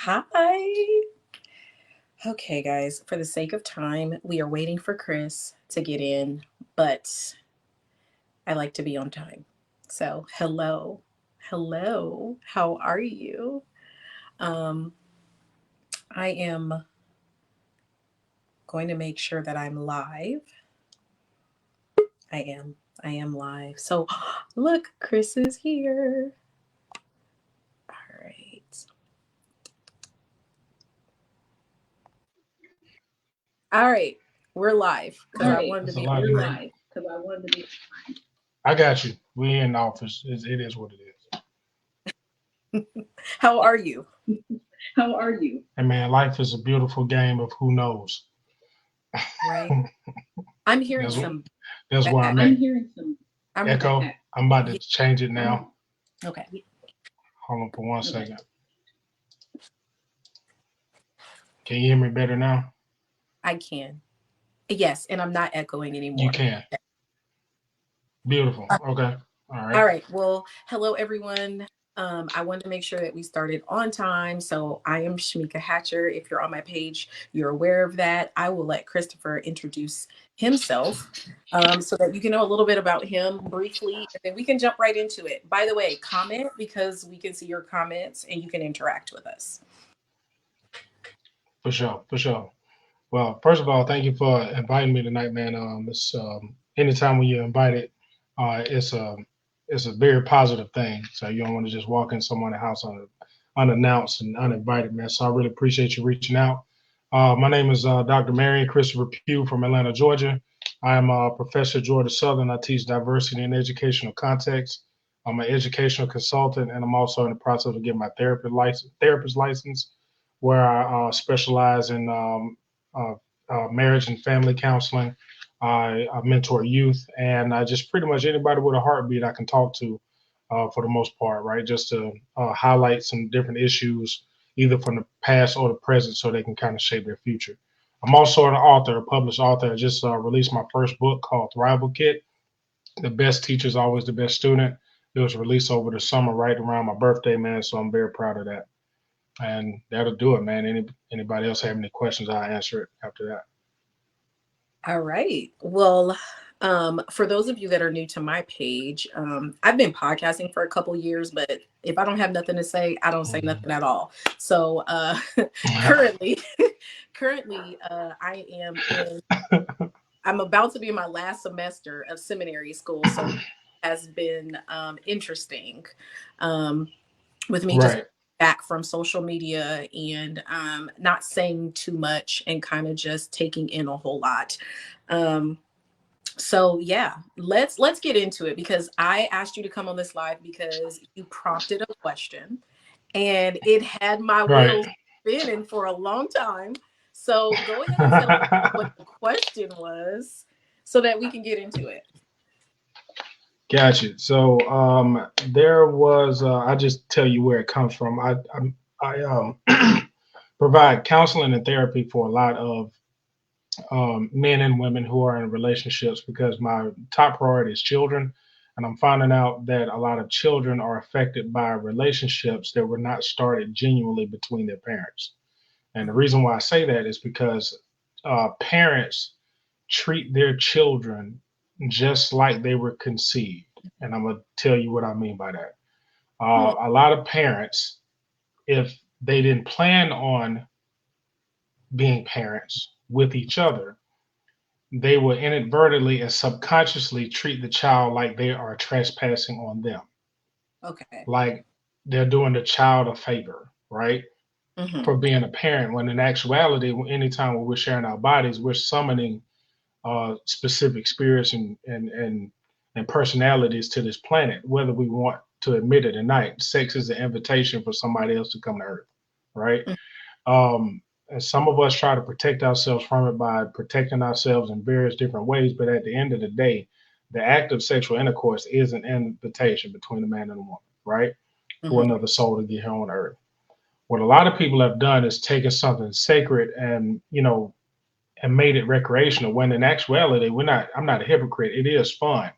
Hi. Okay, guys, for the sake of time, we are waiting for Chris to get in, but I like to be on time. So, hello. Hello. How are you? Um, I am going to make sure that I'm live. I am. I am live. So, look, Chris is here. All right. All right. We're live because I wanted to It's a be lot on of time. you. I got you. We in the office. It is what it is. How are you? How are you? And man, life is a beautiful game of who knows. Right. I'm hearing That's some that's where I'm back. at. Hearing some I'm echo. I'm about to yeah, change it now. okay. Hold on for 1 second. Can you hear me better now? I can. Yes, and I'm not echoing You anymore. can. Beautiful. Okay. All All right. right. Well, hello everyone. I wanted to make sure that we started on time. So I am Shamika Hatcher. If you're on my page, you're aware of that. I will let Christopher introduce himself so that you can know a little bit about him briefly, and then we can jump right into it. By the way, comment because we can see your comments and you can interact with us. For sure. For sure. Well, first of all, thank you for inviting me tonight, man. It's anytime when you're invited, it's a very positive thing. So you don't want to just walk in someone's house unannounced and uninvited, man. So I really appreciate you reaching out. My name is Dr. Marion Christopher Pugh from Atlanta, Georgia. I am a professor at Georgia Southern. I teach diversity in educational context. I'm an educational consultant, and I'm also in the process of getting my therapist license, where I specialize in uh, marriage and family counseling. I mentor youth, and I just pretty much anybody with a heartbeat I can talk to for the most part, right? Just to highlight some different issues, either from the past or the present, so they can kind of shape their future. I'm also an author, a published author. I just released my first book called Thrival Kit. The best teacher is always the best student. It was released over the summer, right around my birthday, man. So I'm very proud of that. And that'll do it, man. Anybody else have any questions? I'll answer it after that. All right. Well, for those of you that are new to my page, I've been podcasting for a couple years, but if I don't have nothing to say, I don't say Mhm. nothing at all. So currently, currently, I'm about to be in my last semester of seminary school, so it has been interesting um, with me just Right. back from social media and not saying too much and kind of just taking in a whole lot. Um, so yeah, let's get into it because I asked you to come on this live because you prompted a question and it had my Right. wheels spinning for a long time. So go ahead and tell me what the question was so that we can get into it. Gotcha. So there was. I just tell you where it comes from. I provide counseling and therapy for a lot of men and women who are in relationships because my top priority is children, and I'm finding out that a lot of children are affected by relationships that were not started genuinely between their parents. And the Mhm. reason why I say that is because parents treat their children just like they were conceived. And I'm going to tell you what I mean by that. Hmm. A lot of parents, if they didn't plan on being parents with each other, they will inadvertently and subconsciously treat the child like they are trespassing on them, Okay. like they're doing the child a favor, right? Hmm. For being a parent, when in actuality, anytime when we're sharing our bodies, we're summoning specific spirits and personalities to this planet, whether we want to admit it or not. Sex is an invitation for somebody else to come to Earth, right? And some of us try to protect ourselves from it by protecting ourselves in various different ways, but at the end of the day, the act of sexual intercourse is an invitation between a man and a woman, right? For Hmm. another soul to get here on Earth. What a lot of people have done is taken something sacred and and made it recreational when in actuality I'm not a hypocrite. It is fun,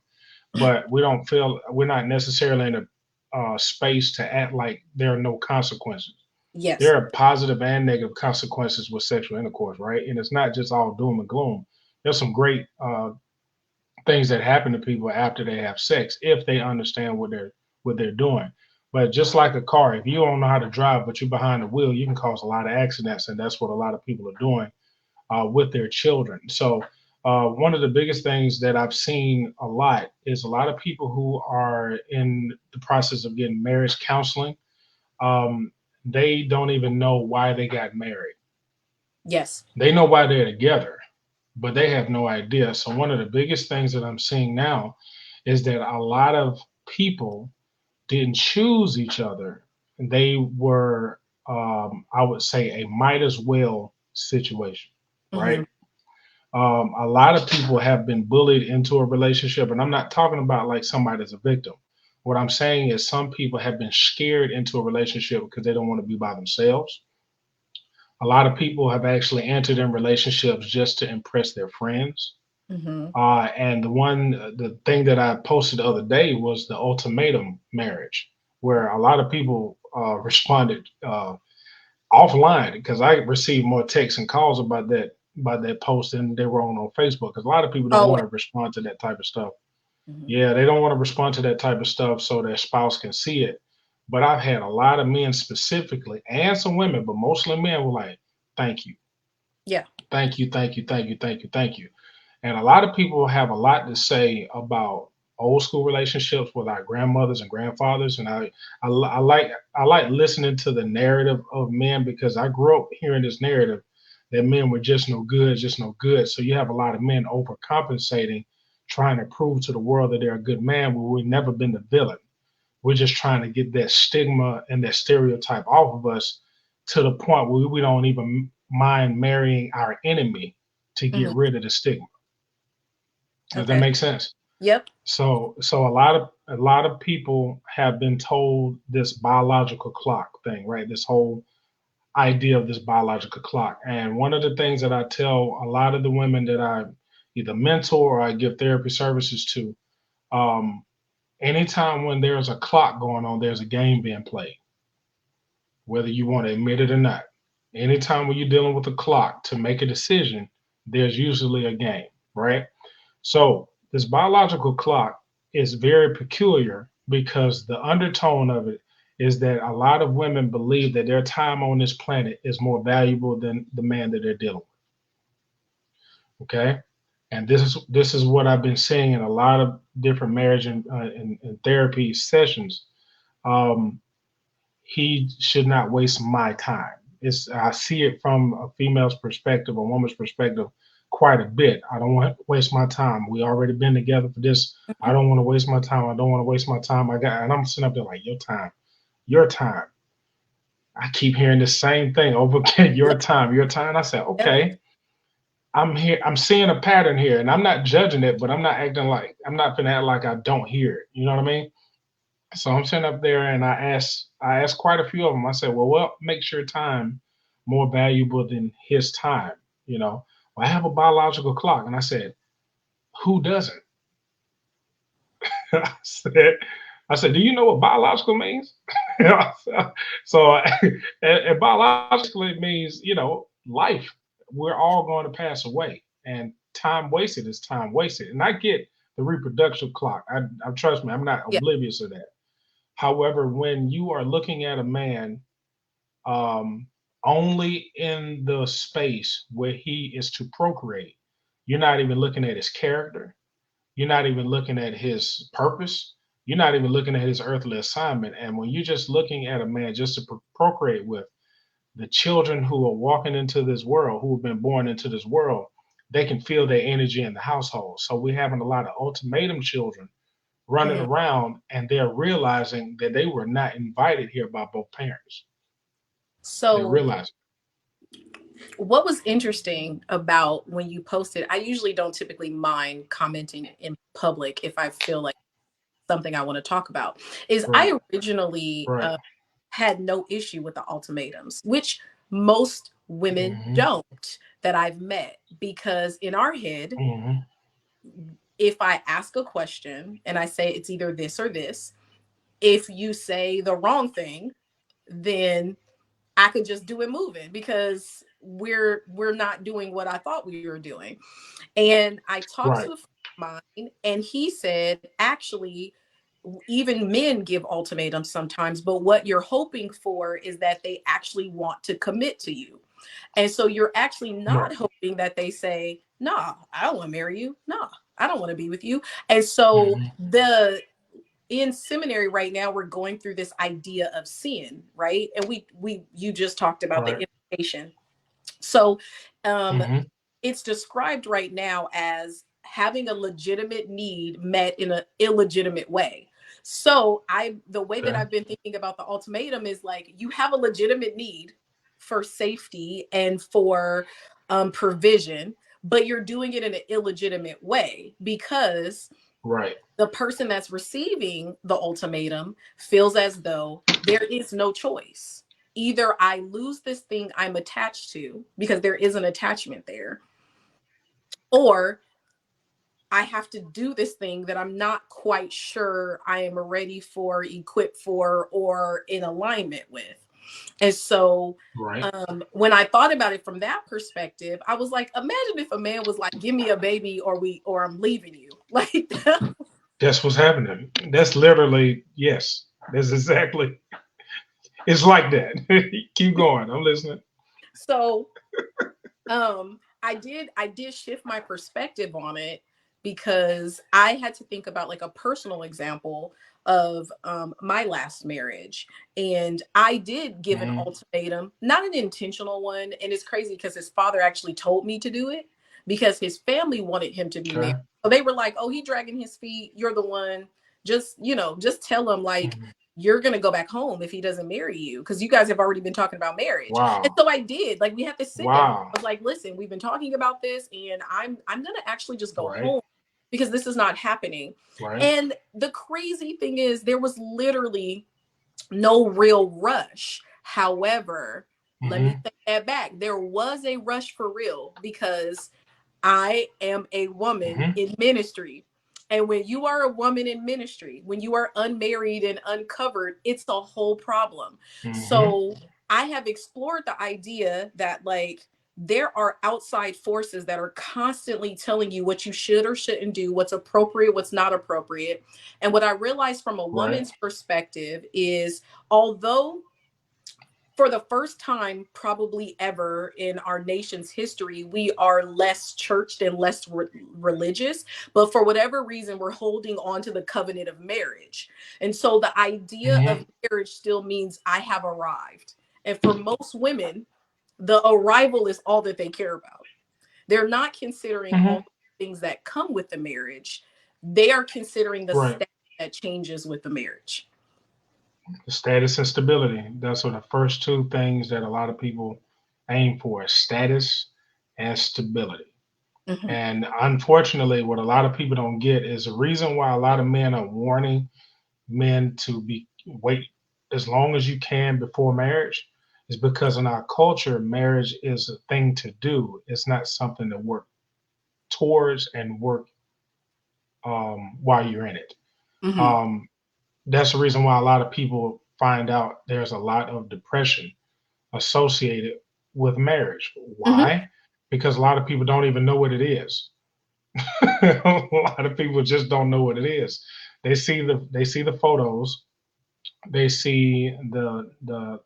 but we don't feel we're not necessarily in a space to act like there are no consequences. Yes. There are positive and negative consequences with sexual intercourse, right? And it's not just all doom and gloom. There's some great things that happen to people after they have sex if they understand what they're doing. But just like a car, if you don't know how to drive but you're behind the wheel, you can cause a lot of accidents, and that's what a lot of people are doing with their children. So one of the biggest things that I've seen a lot is a lot of people who are in the process of getting marriage counseling. Um, they don't even know why they got married. Yes. They know why they're together, but they have no idea. So one of the biggest things that I'm seeing now is that a lot of people didn't choose each other. They were, I would say, a might as well situation, Hmm. right? A lot of people have been bullied into a relationship, and I'm not talking about like somebody's a victim. What I'm saying is some people have been scared into a relationship because they don't want to be by themselves. A lot of people have actually entered in relationships just to impress their friends. Hmm. And the thing that I posted the other day was the ultimatum marriage, where a lot of people responded offline because I received more texts and calls about that post than they were on Facebook. Because a lot of people don't Oh. want to respond to that type of stuff. Mhm. Yeah, they don't want to respond to that type of stuff so their spouse can see it. But I've had a lot of men specifically, and some women, but mostly men were like, "Thank you, Yeah. thank you, thank you, thank you, thank you, thank you." And a lot of people have a lot to say about old school relationships with our grandmothers and grandfathers. And I like listening to the narrative of men because I grew up hearing this narrative that men were just no good, just no good. So you have a lot of men overcompensating, trying to prove to the world that they're a good man when we've never been the villain. We're just trying to get that stigma and that stereotype off of us to the point where we don't even mind marrying our enemy to get Hmm. rid of the stigma. Does that Okay. make sense? Yep. So a lot of people have been told this biological clock thing, right? This whole idea of this biological clock. And one of the things that I tell a lot of the women that I either mentor or I give therapy services to, um, anytime when there's a clock going on, there's a game being played, whether you want to admit it or not. Anytime when you're dealing with a clock to make a decision, there's usually a game, right? So this biological clock is very peculiar because the undertone of it is that a lot of women believe that their time on this planet is more valuable than the man that they're dealing with. Okay, and this is what I've been seeing in a lot of different marriage and therapy sessions. Um, he should not waste my time. I see it from a female's perspective, a woman's perspective, quite a bit. I don't want to waste my time. We already been together for this. I Hmm. don't want to waste my time. I don't want to waste my time. And I'm sitting up there like, your time, your time. I keep hearing the same thing over again. Your Yep. time, your time. I said, Yep. okay, I'm here. I'm seeing a pattern here, and I'm not judging it, but I'm not gonna act like I don't hear it. You know what I mean? So I'm sitting up there and I asked quite a few of them. I said, well, what makes your time more valuable than his time? You know, well, I have a biological clock. And I said, who doesn't? I said, do you know what biological means? So, and biologically it means, life. We're all going to pass away, and time wasted is time wasted. And I get the reproductive clock. I trust me, I'm not Yeah. oblivious to that. However, when you are looking at a man um, only in the space where he is to procreate, you're not even looking at his character. You're not even looking at his purpose. You're not even looking at his earthly assignment. And when you're just looking at a man just to procreate with, the children who are walking into this world, who have been born into this world, they can feel their energy in the household. So we're having a lot of ultimatum children running Hmm. around and they're realizing that they were not invited here by both parents. They So, realize, what was interesting about when you posted, I usually don't typically mind commenting in public if I feel like something I want to talk about, is right, I originally right. had no issue with the ultimatums, which most women Hmm. don't that I've met, because in our head, Hmm. if I ask a question and I say it's either this or this, if you say the wrong thing, then I could just do it moving because we're not doing what I thought we were doing. And I talked to Right. a friend of mine, and he said, actually, even men give ultimatums sometimes, but what you're hoping for is that they actually want to commit to you. And so you're actually not Right. hoping that they say, nah, I don't want to marry you. Nah, I don't want to be with you. And so Hmm. the in seminary right now we're going through this idea of sin, right? And we you just talked about the Right. invitation. So um Hmm. it's described right now as having a legitimate need met in an illegitimate way. So the way that Okay. I've been thinking about the ultimatum is like, you have a legitimate need for safety and for provision, but you're doing it in an illegitimate way because Right. the person that's receiving the ultimatum feels as though there is no choice. Either I lose this thing I'm attached to because there is an attachment there, or I have to do this thing that I'm not quite sure I am ready for, equipped for, or in alignment with. And so Right. when I thought about it from that perspective, I was like, imagine if a man was like, give me a baby or I'm leaving you. Like That's what's happening. That's literally, yes. That's exactly. It's like that. Keep going. I'm listening. so I did shift my perspective on it because I had to think about like a personal example of my last marriage, and I did give an Hmm. ultimatum, not an intentional one. And it's crazy because his father actually told me to do it because his family wanted him to be married. Okay. So they were like, oh, he dragging his feet, you're the one. Just, just tell him like Mhm. you're gonna go back home if he doesn't marry you, because you guys have already been talking about marriage. And Wow. so I did. Like, we had to sit down. Wow. I was like, listen, we've been talking about this, and I'm gonna actually just go Right. home because this is not happening. Right. And the crazy thing is, there was literally no real rush. However, let me Hmm. take that back. There was a rush for real because I am a woman Hmm. in ministry. And when you are a woman in ministry, when you are unmarried and uncovered, it's a whole problem. Hmm. So I have explored the idea that, like, there are outside forces that are constantly telling you what you should or shouldn't do, what's appropriate, what's not appropriate. And what I realized from a Right. woman's perspective is, although for the first time probably ever in our nation's history, we are less churched and less religious, but for whatever reason we're holding on to the covenant of marriage. And so the idea of Hmm. marriage still means I have arrived. And for most women, the arrival is all that they care about. They're not considering all Hmm. the things that come with the marriage. They are considering the Right. status that changes with the marriage. Status and stability. Those are the first two things that a lot of people aim for: status and stability. Mhm. And unfortunately, what a lot of people don't get is the reason why a lot of men are warning men to be wait as long as you can before marriage is because in our culture, marriage is a thing to do. It's not something to work towards and work while you're in it. Mhm. Um, that's the reason why a lot of people find out there's a lot of depression associated with marriage. Mhm. Why? Because a lot of people don't even know what it is. A lot of people just don't know what it is. They see the photos, they see the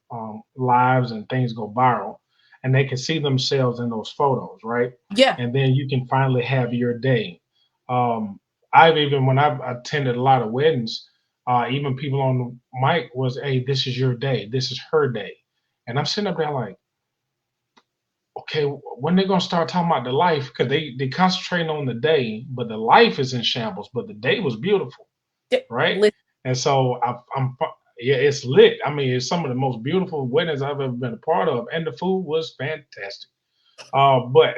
lives and things go viral, and they can see themselves in those photos, right? Yeah. And then you can finally have your day. Um, I've even when I've attended a lot of weddings, even people on the mic was, "Hey, this is your day. This is her day," and I'm sitting up there like, okay, when they gonna start talking about the life? Because they concentrating on the day, but the life is in shambles. But the day was beautiful, right? Listen. And so yeah, it's lit. I mean, it's some of the most beautiful weddings I've ever been a part of, and the food was fantastic. But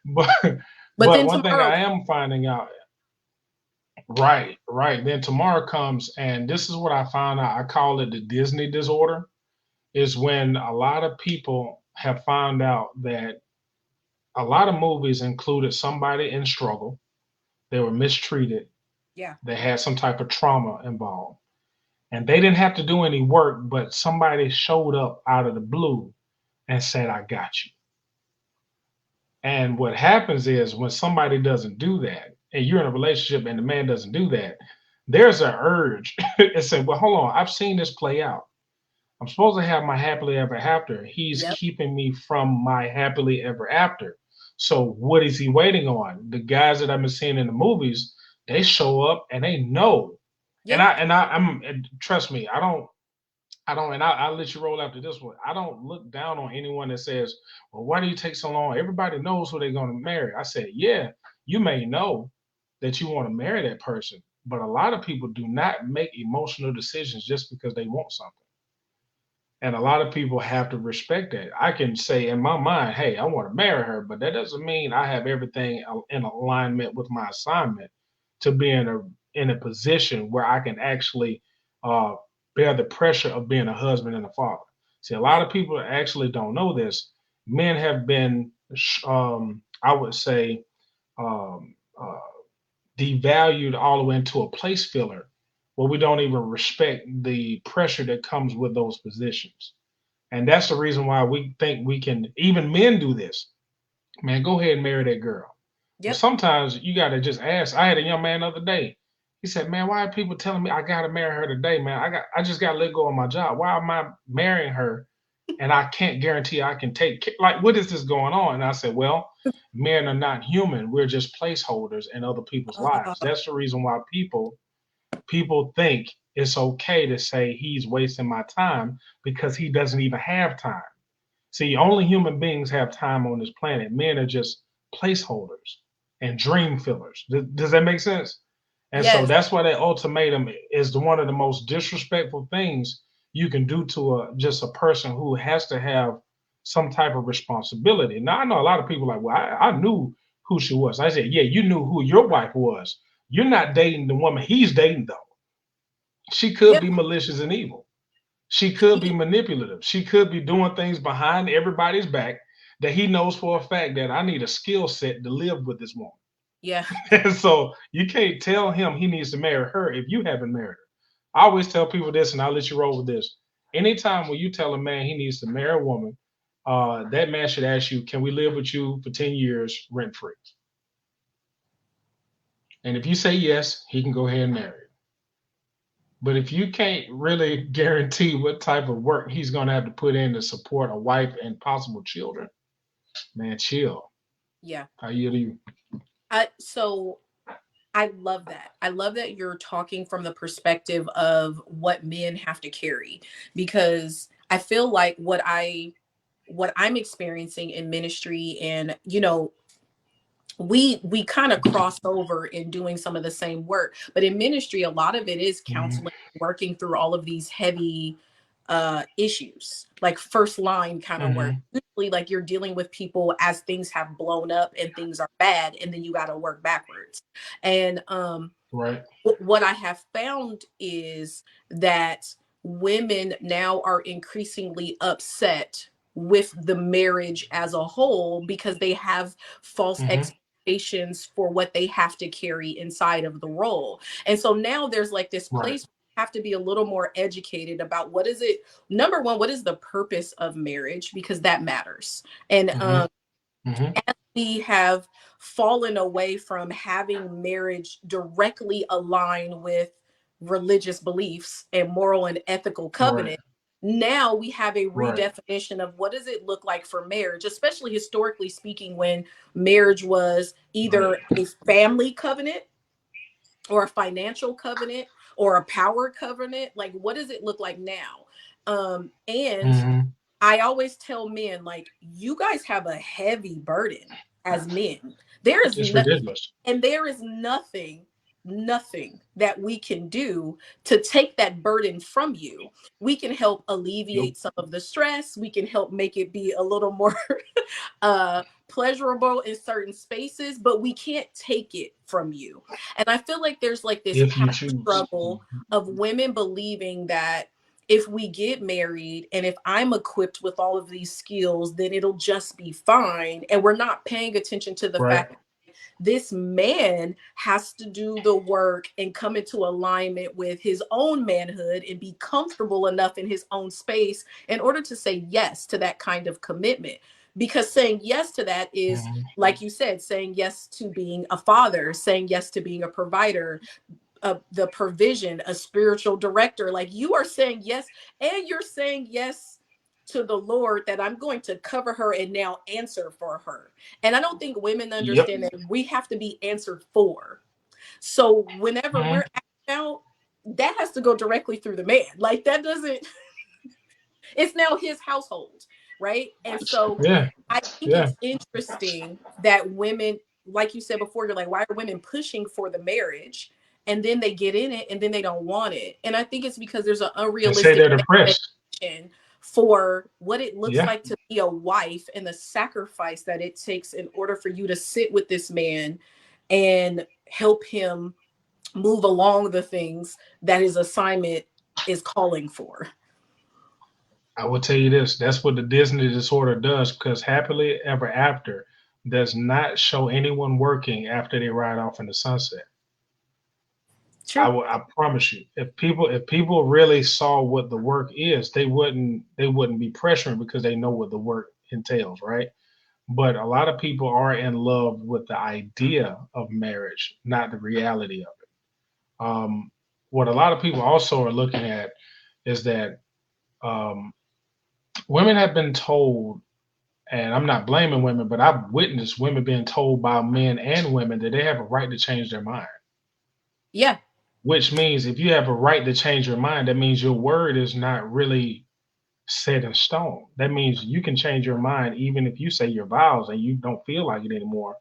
but But but then one thing tomorrow, I am finding out, right, right. Then tomorrow comes, and this is what I found out. I call it the Disney disorder. Is when a lot of people have found out that a lot of movies included somebody in struggle. They were mistreated. yeah. They had some type of trauma involved. and they didn't have to do any work, but somebody showed up out of the blue and said, I got you. And what happens is when somebody doesn't do that, and you're in a relationship and the man doesn't do that, there's an urge to say, well, hold on, I've seen this play out. I'm supposed to have my happily ever after. He's Yep. keeping me from my happily ever after. So what is he waiting on? The guys that I've been seeing in the movies, they show up and they know. And Yep. I'm trust me, I don't, and I'll let you roll after this one. I don't look down on anyone that says, well, why do you take so long? Everybody knows who they're going to marry. I said, yeah, you may know that you want to marry that person, but a lot of people do not make emotional decisions just because they want something. And a lot of people have to respect that. I can say in my mind, hey, I want to marry her, but that doesn't mean I have everything in alignment with my assignment to be in a position where I can actually uh, bear the pressure of being a husband and a father. See, a lot Right. of people actually don't know this. Men have been, I would say, um, uh, devalued all the way into a place filler where we don't even respect the pressure that comes with those positions. And that's the reason why we think we can, even men do this. Man, go ahead and marry that girl. But Yep. sometimes you got to just ask. I had a young man the other day. He said, man, why are people telling me I got to marry her today, man? I just got to let go of my job. Why am I marrying her and I can't guarantee I can take care? Like, what is this going on? And I said, well, men are not human. We're just placeholders in other people's lives. Uh, That's the reason why people think it's okay to say he's wasting my time because he doesn't even have time. See, only human beings have time on this planet. Men are just placeholders and dream fillers. Does that make sense? And so yes. that's why that ultimatum is one of the most disrespectful things you can do to just a person who has to have some type of responsibility. Now I know a lot of people like, well, I knew who she was. I said, yeah, you knew who your wife was. You're not dating the woman he's dating though. She could Yep. be malicious and evil. She could be manipulative. She could be doing things behind everybody's back that he knows for a fact that I need a skill set to live with this woman. Yeah. And so you can't tell him he needs to marry her if you haven't married her. I always tell people this, and I'll let you roll with this. Anytime when you tell a man he needs to marry a woman, that man should ask you, can we live with you for 10 years rent free? And if you say yes, he can go ahead and marry her. But if you can't really guarantee what type of work he's going to have to put in to support a wife and possible children, man, chill. Yeah. I yield to you. So I love that. I love that you're talking from the perspective of what men have to carry, because I feel like what I'm experiencing in ministry, and we kind of cross over in doing some of the same work, but in ministry a lot of it is Mhm, counseling, working through all of these heavy issues, like first line kind of work. mhm, Usually like you're dealing with people as things have blown up and things are bad, and then you got to work backwards. And right. what I have found is that women now are increasingly upset with the marriage as a whole because they have false Mhm, expectations for what they have to carry inside of the role. And so now there's like this right. place where you have to be a little more educated about what is it, number one, what is the purpose of marriage, because that matters. And Mhm, mhm, we have fallen away from having marriage directly align with religious beliefs and moral and ethical right. covenant. Now we have a Right. redefinition of what does it look like for marriage, especially historically speaking, when marriage was Right. either a family covenant or a financial covenant or a power covenant. Like, what does it look like now? And Mhm. I always tell men, like, you guys have a heavy burden as men. There is It's no, ridiculous. and there is nothing that we can do to take that burden from you. We can help Nope. alleviate some of the stress. We can help make it be a little more pleasurable in certain spaces, but we can't take it from you. And I feel like there's like this If you power choose. struggle Mhm. of women believing that if we get married and if I'm equipped with all of these skills, then it'll just be fine. And we're not paying attention to the Right. fact this man has to do the work and come into alignment with his own manhood and be comfortable enough in his own space in order to say yes to that kind of commitment. Because saying yes to that is, Mhm. like you said, saying yes to being a father, saying yes to being a provider, the provision, a spiritual director. Like, you are saying yes, and you're saying yes to the Lord, that I'm going to cover her and now answer for her. And I don't think women Yep. understand that we have to be answered for. So whenever Mhm. we're acting out, that has to go directly through the man. Like, that doesn't, it's now his household, right? And so Yeah. I think Yeah. it's interesting that women, like you said before, you're like, why are women pushing for the marriage? And then they get in it and then they don't want it. And I think it's because there's an And say unrealistic they're depressed. expectation for what it looks Yeah. like to be a wife and the sacrifice that it takes in order for you to sit with this man and help him move along the things that his assignment is calling for. I will tell you this. That's what the Disney disorder does, because happily ever after does not show anyone working after they ride off in the sunset. True. I promise you, if people really saw what the work is, they wouldn't be pressuring because they know what the work entails, right? But a lot of people are in love with the idea of marriage, not the reality of it. What a lot of people also are looking at is that um, women have been told, and I'm not blaming women, but I've witnessed women being told by men and women that they have a right to change their mind. Yeah. Which means if you have a right to change your mind, that means your word is not really set in stone. That means you can change your mind even if you say your vows and you don't feel like it anymore.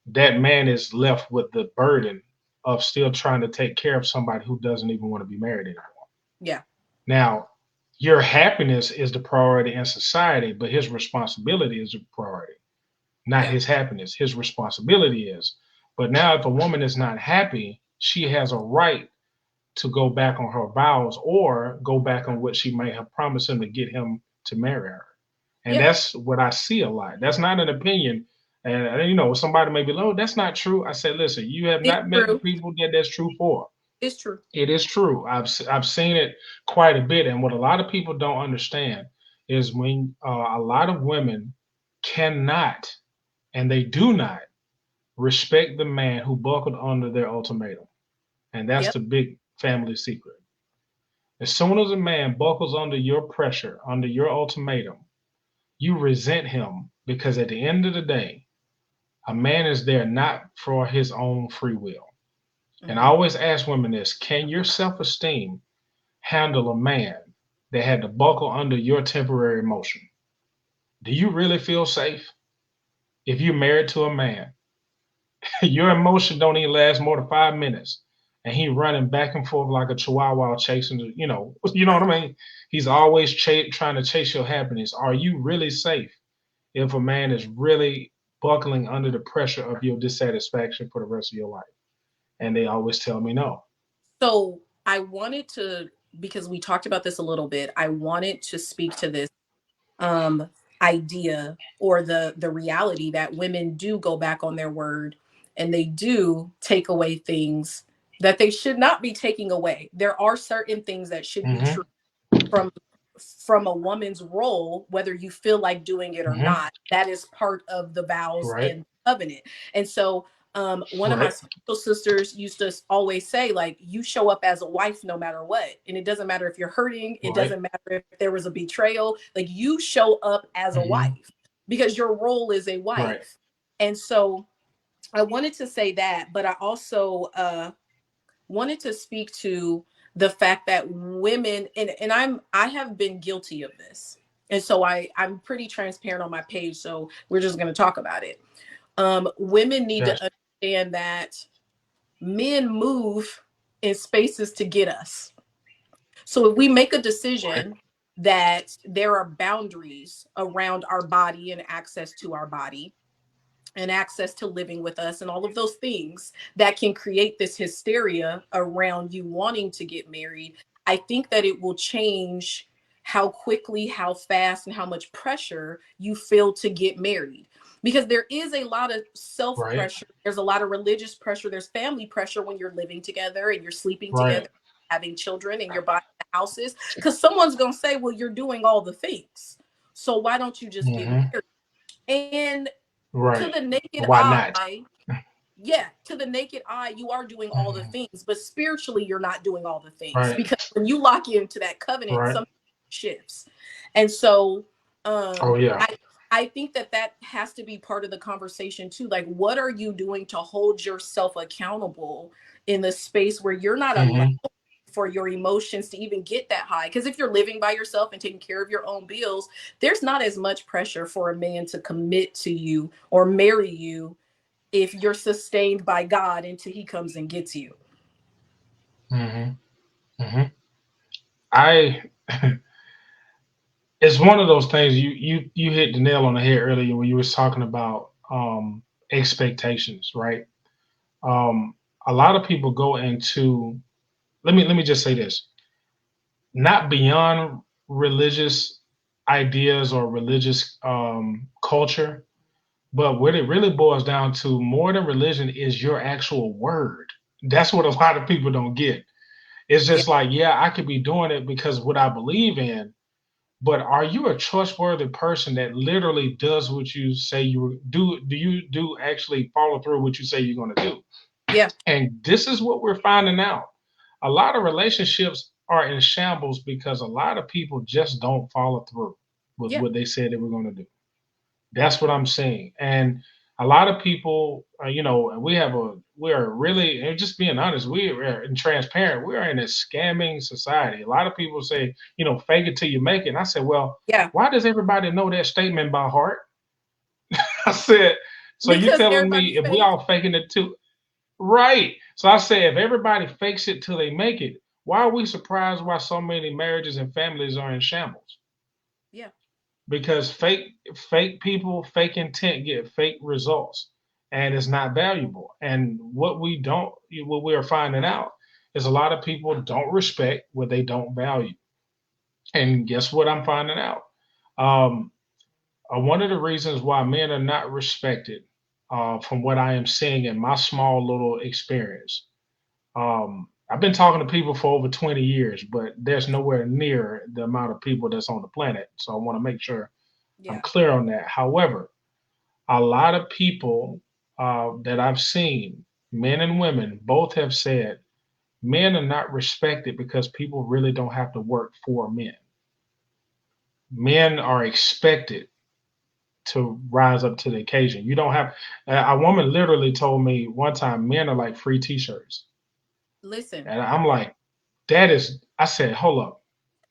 That man is left with the burden of still trying to take care of somebody who doesn't even want to be married anymore. Yeah. Now, your happiness is the priority in society, but his responsibility is the priority, not Yeah. his happiness. His responsibility is. But now, if a woman is not happy, she has a right to go back on her vows or go back on what she may have promised him to get him to marry her. And Yeah. that's what I see a lot. That's not an opinion. And somebody may be like, "Oh, that's not true." I said, "Listen, you have It's not met the true. people that that's true for." It's true. It is true. I've seen it quite a bit. And what a lot of people don't understand is when a lot of women cannot and they do not respect the man who buckled under their ultimatum. And that's Yep. the big family secret. As soon as a man buckles under your pressure, under your ultimatum, you resent him because at the end of the day, a man is there not for his own free will. And I Hmm. always ask women this: can your self esteem handle a man that had to buckle under your temporary emotion? Do you really feel safe if you're married to a man? Your emotion don't even last more than 5 minutes, and he running back and forth like a chihuahua chasing you know what I mean. He's always trying to chase your happiness. Are you really safe if a man is really buckling under the pressure of your dissatisfaction for the rest of your life? And they always tell me no. So I wanted to, because we talked about this a little bit, I wanted to speak to this um idea, or the reality that women do go back on their word and they do take away things that they should not be taking away. There are certain things that should be true Hmm. from from a woman's role, whether you feel like doing it or Hmm. not. That is part of the vows Right. and covenant. And so one of my Right. spiritual sisters used to always say, like, you show up as a wife no matter what, and it doesn't matter if you're hurting, it Right. doesn't matter if there was a betrayal, like, you show up as a Hmm. wife because your role is a Right. wife. And so I wanted to say that, but I also wanted to speak to the fact that women, and I have been guilty of this. And so I'm pretty transparent on my page, so we're just going to talk about it. Women need to Gotcha. understand that men move in spaces to get us. So if we make a Right. decision that there are boundaries around our body and access to our body, and access to living with us and all of those things that can create this hysteria around you wanting to get married, I think that it will change how quickly, how fast, and how much pressure you feel to get married. Because there is a lot of self Right. pressure, there's a lot of religious pressure, there's family pressure when you're living together and you're sleeping Right. together, having children, and you're buying houses. Because someone's going to say, well, you're doing all the things. So why don't you just get Hmm. married? And to Right. the naked Why not? eye, yeah, to the naked eye, you are doing all the Mhm. things, but spiritually, you're not doing all the things, Right. because when you lock into that covenant, Right. something shifts. And so, Oh yeah. I think that that has to be part of the conversation too. Like, what are you doing to hold yourself accountable in the space where you're not allowed Hmm. for your emotions to even get that high? Because if you're living by yourself and taking care of your own bills, there's not as much pressure for a man to commit to you or marry you if you're sustained by God until he comes and gets you. Hmm. Hmm. I it's one of those things you hit the nail on the head earlier when you was talking about expectations, right? Um, a lot of people go into let me just say this, not beyond religious ideas or religious culture, but what it really boils down to more than religion is your actual word. That's what a lot of people don't get. It's Yeah. just like, yeah, I could be doing it because what I believe in, but are you a trustworthy person that literally does what you say you do? Do you do actually follow through what you say you're going to do? Yeah. And this is what we're finding out. A lot of relationships are in shambles because a lot of people just don't follow through with Yeah. what they said they were going to do. That's what I'm saying. And a lot of people, we are really, and just being honest, we are and transparent. We are in a scamming society. A lot of people say, fake it till you make it. And I said, well, Yeah. why does everybody know that statement by heart? I said, so you Because telling me everybody if we fakes. all faking it too? Right. So I said, if everybody fakes it till they make it, why are we surprised why so many marriages and families are in shambles? Yeah. Because fake people, fake intent get fake results, and it's not valuable. And what we are finding out is a lot of people don't respect what they don't value. And guess what I'm finding out? Um, one of the reasons why men are not respected, from what I am seeing in my small little experience. I've been talking to people for over 20 years, but there's nowhere near the amount of people that's on the planet. So I want to make sure I'm Yeah. clear on that. However, a lot of people that I've seen, men and women, both have said men are not respected because people really don't have to work for men. Men are expected to rise up to the occasion. You don't have, a woman literally told me one time, men are like free t shirts. Listen. And I'm like, I said, hold up.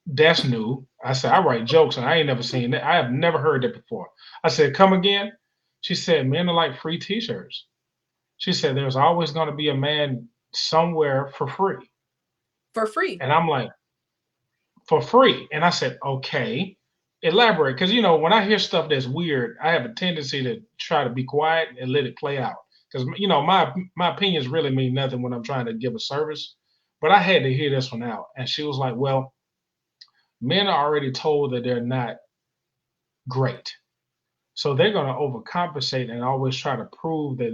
That's new. I said, I write jokes and I ain't never seen that. I have never heard that before. I said, come again? She said, men are like free t shirts. She said, there's always going to be a man somewhere for free. For free. And I'm like, for free. And I said, okay, elaborate. Because, when I hear stuff that's weird, I have a tendency to try to be quiet and let it play out. Because, my opinions really mean nothing when I'm trying to give a service. But I had to hear this one out. And she was like, well, men are already told that they're not great. So they're going to overcompensate and always try to prove that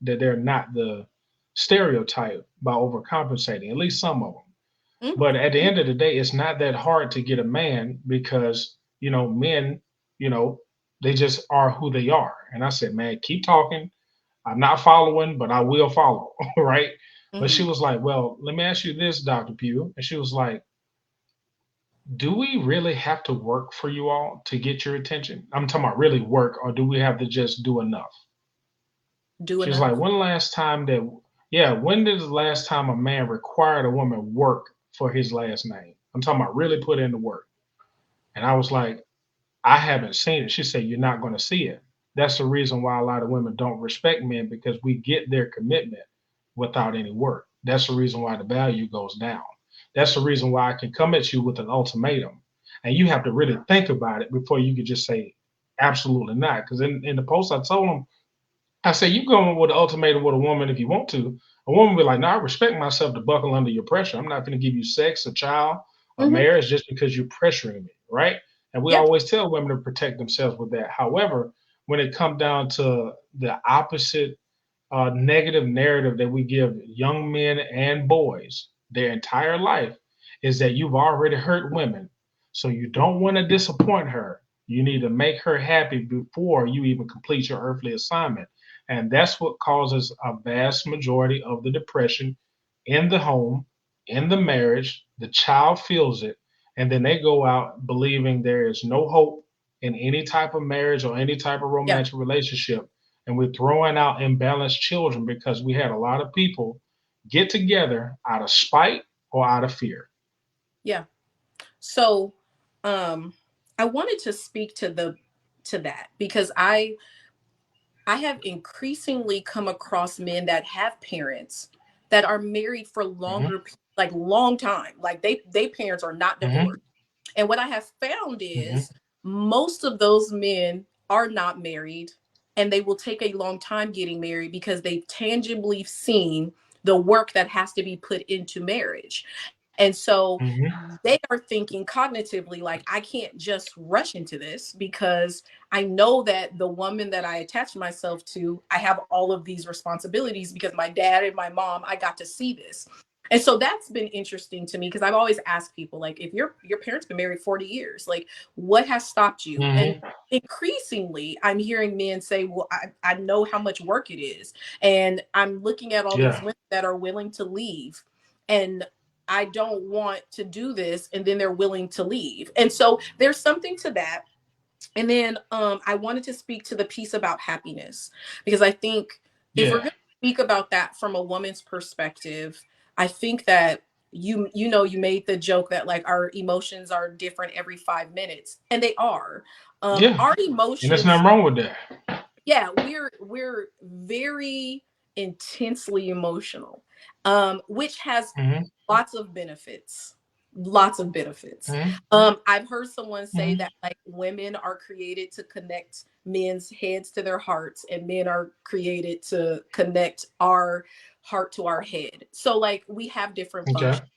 they're not the stereotype by overcompensating. At least some of them. Mhm. But at the end of the day, it's not that hard to get a man because men, you know, they just are who they are. And I said, man, keep talking. I'm not following, but I will follow, right? But she Mhm. was like, well, let me ask you this, Dr. Pugh. And she was like, do we really have to work for you all to get your attention? I'm talking about really work, or do we have to just do enough? Do She's like, enough. when did the last time a man required a woman work for his last name? I'm talking about really put in the work. And I was like, I haven't seen it. She said, you're not going to see it. That's the reason why a lot of women don't respect men because we get their commitment without any work. That's the reason why the value goes down. That's the reason why I can come at you with an ultimatum. And you have to really think about it before you could just say, absolutely not. Because in the post, I told them, I said, you go with an ultimatum with a woman if you want to. A woman be like, no, I respect myself to buckle under your pressure. I'm not going to give you sex, a child, a Hmm. marriage just because you're pressuring me, right? And we Yeah. always tell women to protect themselves with that. However, when it comes down to the opposite negative narrative that we give young men and boys their entire life is that you've already hurt women. So you don't want to disappoint her. You need to make her happy before you even complete your earthly assignment. And that's what causes a vast majority of the depression in the home, in the marriage. The child feels it. And then they go out believing there is no hope in any type of marriage or any type of Yeah. romantic relationship, and we're throwing out imbalanced children because we had a lot of people get together out of spite or out of fear. Yeah. So, I wanted to speak to that because I have increasingly come across men that have parents that are married for Hmm. like long time. Like they parents are not Hmm. divorced. And what I have found Hmm. is most of those men are not married and they will take a long time getting married because they've tangibly seen the work that has to be put into marriage. And so Hmm. they are thinking cognitively, like, I can't just rush into this because I know that the woman that I attach myself to, I have all of these responsibilities because my dad and my mom, I got to see this. And so that's been interesting to me because I've always asked people, like, if your parents been married 40 years, like, what has stopped you? And Hmm. increasingly, I'm hearing men say, well, I know how much work it is. And I'm looking at all these Yeah. women that are willing to leave. And I don't want to do this, and then they're willing to leave. And so there's something to that. And then I wanted to speak to the piece about happiness because I think if we're Yeah. going to speak about that from a woman's perspective, I think that you made the joke that like our emotions are different every 5 minutes, and they are. Yeah. Our And there's emotions, nothing wrong with that. yeah, we're very intensely emotional, which has Hmm. lots of benefits. Lots of benefits. Hmm. I've heard someone say Hmm. that like women are created to connect men's heads to their hearts, and men are created to connect our heart to our head. So like we have different Okay. functions.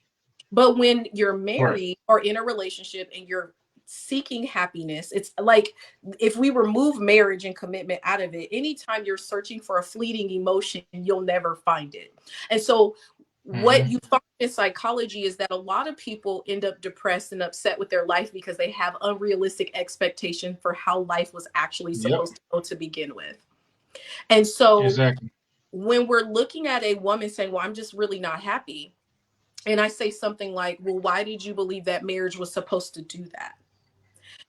But when you're Right. married or in a relationship and you're seeking happiness, it's like if we remove marriage and commitment out of it, anytime you're searching for a fleeting emotion, you'll never find it. And so, what Hmm. you find in psychology is that a lot of people end up depressed and upset with their life because they have unrealistic expectation for how life was actually Yep. supposed to go to begin with. And so, Exactly. when we're looking at a woman saying, well, I'm just really not happy, and I say something like, well, why did you believe that marriage was supposed to do that?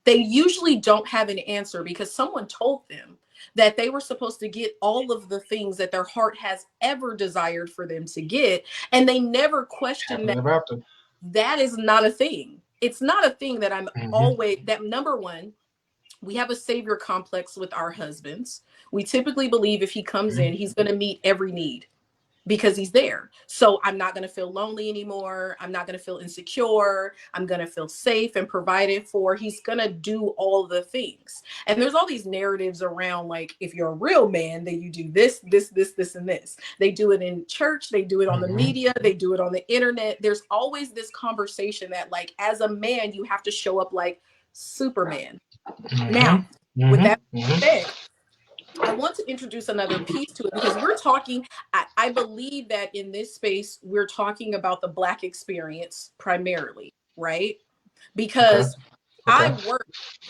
They usually don't have an answer because someone told them that they were supposed to get all of the things that their heart has ever desired for them to get. And they never Have question to that live after. that is not a thing. It's not a thing that I'm Hmm. always, that number one, we have a savior complex with our husbands. We typically believe if he comes in, Hmm. he's going to meet every need because he's there. So I'm not going to feel lonely anymore. I'm not going to feel insecure. I'm going to feel safe and provided for. He's going to do all the things. And there's all these narratives around like, if you're a real man, then you do this, this, and this. They do it in church. They do it on the Hmm. media. They do it on the internet. There's always this conversation that like, as a man, you have to show up like Superman. Hmm. Now, with Hmm. that Hmm. said, I want to introduce another piece to it because we're talking, I believe that in this space, we're talking about the Black experience primarily, right? Okay. Because I Okay. work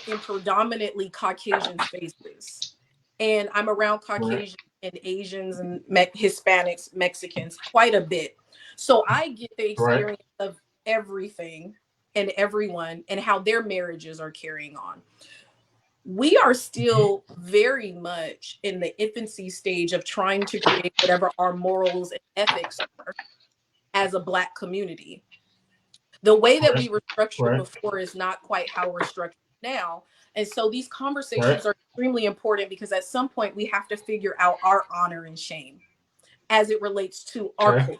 in predominantly Caucasian spaces and I'm around Right. Caucasians and Asians and Hispanics, Mexicans quite a bit. So I get the Right. experience of everything and everyone and how their marriages are carrying on. We are Hmm. still very much in the infancy stage of trying to create whatever our morals and ethics are as a Black community. The way that we Right. were structured Right. before is not quite how we're structured now. And so these Right. conversations are extremely important because at some point we have to figure out our honor and shame as it relates to our Okay. culture.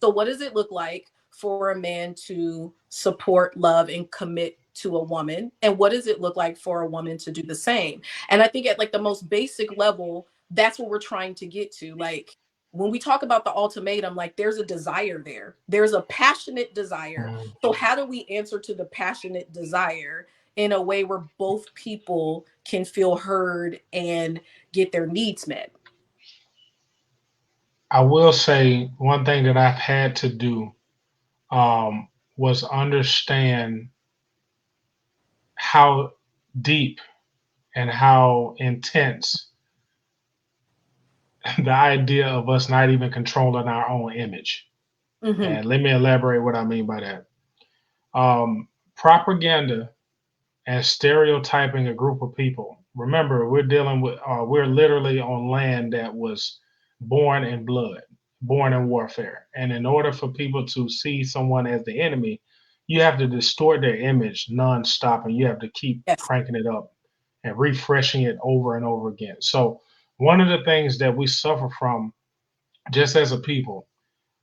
So, what does it look like for a man to support, love, and commit to a woman? And what does it look like for a woman to do the same? And I think at like the most basic level, that's what we're trying to get to. Like, when we talk about the ultimatum, like there's a desire there. There's a passionate desire. Mhm. So how do we answer to the passionate desire in a way where both people can feel heard and get their needs met? I will say one thing that I've had to do um, was understand how deep and how intense the idea of us not even controlling our own image. Mm-hmm. And let me elaborate what I mean by that. Propaganda and stereotyping a group of people. Remember, we're literally on land that was born in blood, born in warfare. And in order for people to see someone as the enemy, you have to distort their image nonstop and you have to keep Yes. cranking it up and refreshing it over and over again. So, one of the things that we suffer from just as a people,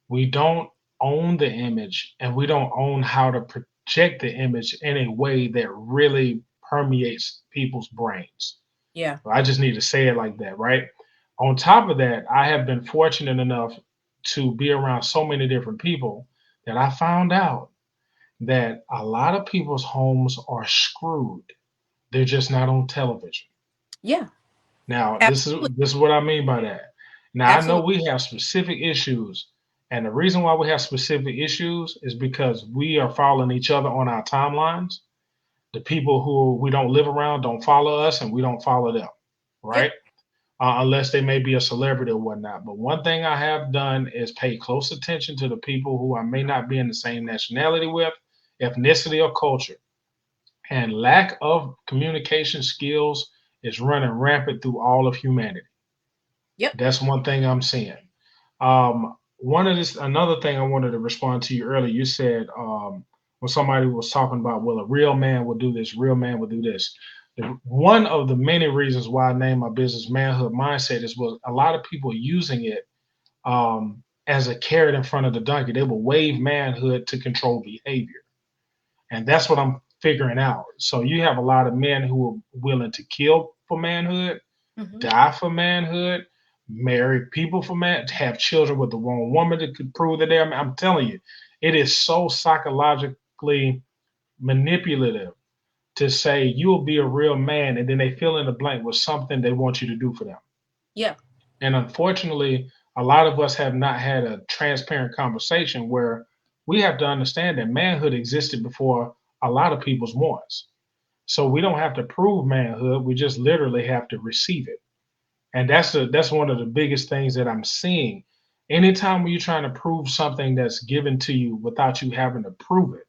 we don't own the image and we don't own how to project the image in a way that really permeates people's brains. Yeah. I just need to say it like that, right? On top of that, I have been fortunate enough to be around so many different people that I found out that a lot of people's homes are screwed. They're just not on television. Yeah. Now, Absolutely. this is what I mean by that. Now, I know Absolutely. we have specific issues, and the reason why we have specific issues is because we are following each other on our timelines. The people who we don't live around don't follow us, and we don't follow them, Yep. right? Unless they may be a celebrity or whatnot. But one thing I have done is pay close attention to the people who I may not be in the same nationality with, ethnicity, or culture. And lack of communication skills is running rampant through all of humanity. Yep. That's one thing I'm seeing. Another thing I wanted to respond to you earlier. You said when somebody was talking about, well, a real man will do this, real man will do this. One of the many reasons why I named my business Manhood Mindset is was a lot of people using it as a carrot in front of the donkey. They will wave manhood to control behavior, and that's what I'm figuring out. So you have a lot of men who are willing to kill for manhood, Mm-hmm. die for manhood, marry people for man, have children with the wrong woman to prove that they're. I'm telling you, it is so psychologically manipulative to say you'll be a real man, and then they fill in the blank with something they want you to do for them. Yeah. And unfortunately, a lot of us have not had a transparent conversation where we have to understand that manhood existed before a lot of people's wants. So we don't have to prove manhood; we just literally have to receive it. And that's one of the biggest things that I'm seeing. Anytime when you're trying to prove something that's given to you without you having to prove it,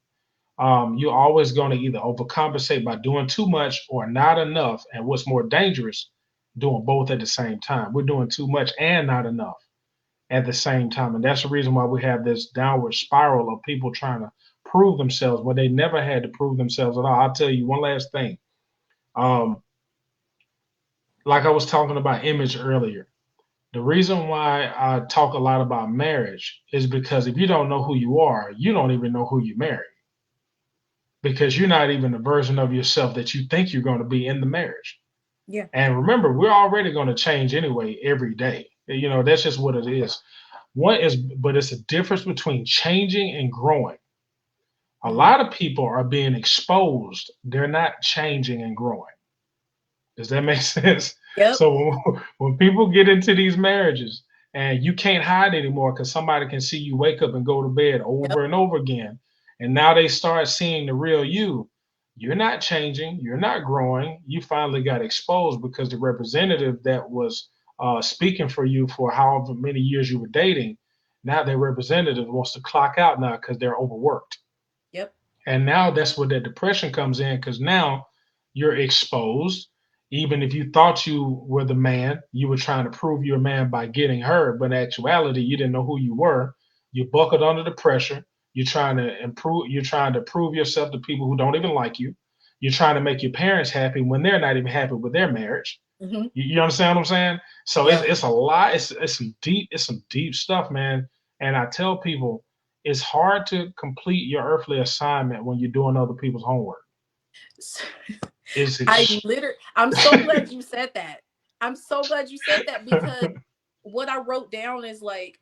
you're always going to either overcompensate by doing too much or not enough. And what's more dangerous, doing both at the same time. We're doing too much and not enough at the same time. And that's the reason why we have this downward spiral of people trying to prove themselves when they never had to prove themselves at all. I'll tell you one last thing. Um, like I was talking about image earlier, the reason why I talk a lot about marriage is because if you don't know who you are, you don't even know who you marry because you're not even the version of yourself that you think you're going to be in the marriage. Yeah. And remember, we're already going to change anyway every day. You know, that's just what it is. But it's a difference between changing and growing. A Mm-hmm. lot of people are being exposed, they're not changing and growing. Does that make sense? Yep. So when people get into these marriages and you can't hide anymore because somebody can see you wake up and go to bed Yep. over and over again, and now they start seeing the real you, you're not changing, you're not growing. You finally got exposed because the representative that was speaking for you for however many years you were dating, now their representative wants to clock out now because they're overworked. Yep. And now that's where that depression comes in because now you're exposed. Even if you thought you were the man, you were trying to prove you're a man by getting her, but in actuality, you didn't know who you were. You buckled under the pressure. You're trying to improve. You're trying to prove yourself to people who don't even like you. You're trying to make your parents happy when they're not even happy with their marriage. Mm-hmm. You understand what I'm saying? So Yep. it's a lot. It's some deep stuff, man. And I tell people it's hard to complete your earthly assignment when you're doing other people's homework. It's I ex- literally, I'm so glad you said that. I'm so glad you said that because what I wrote down is like,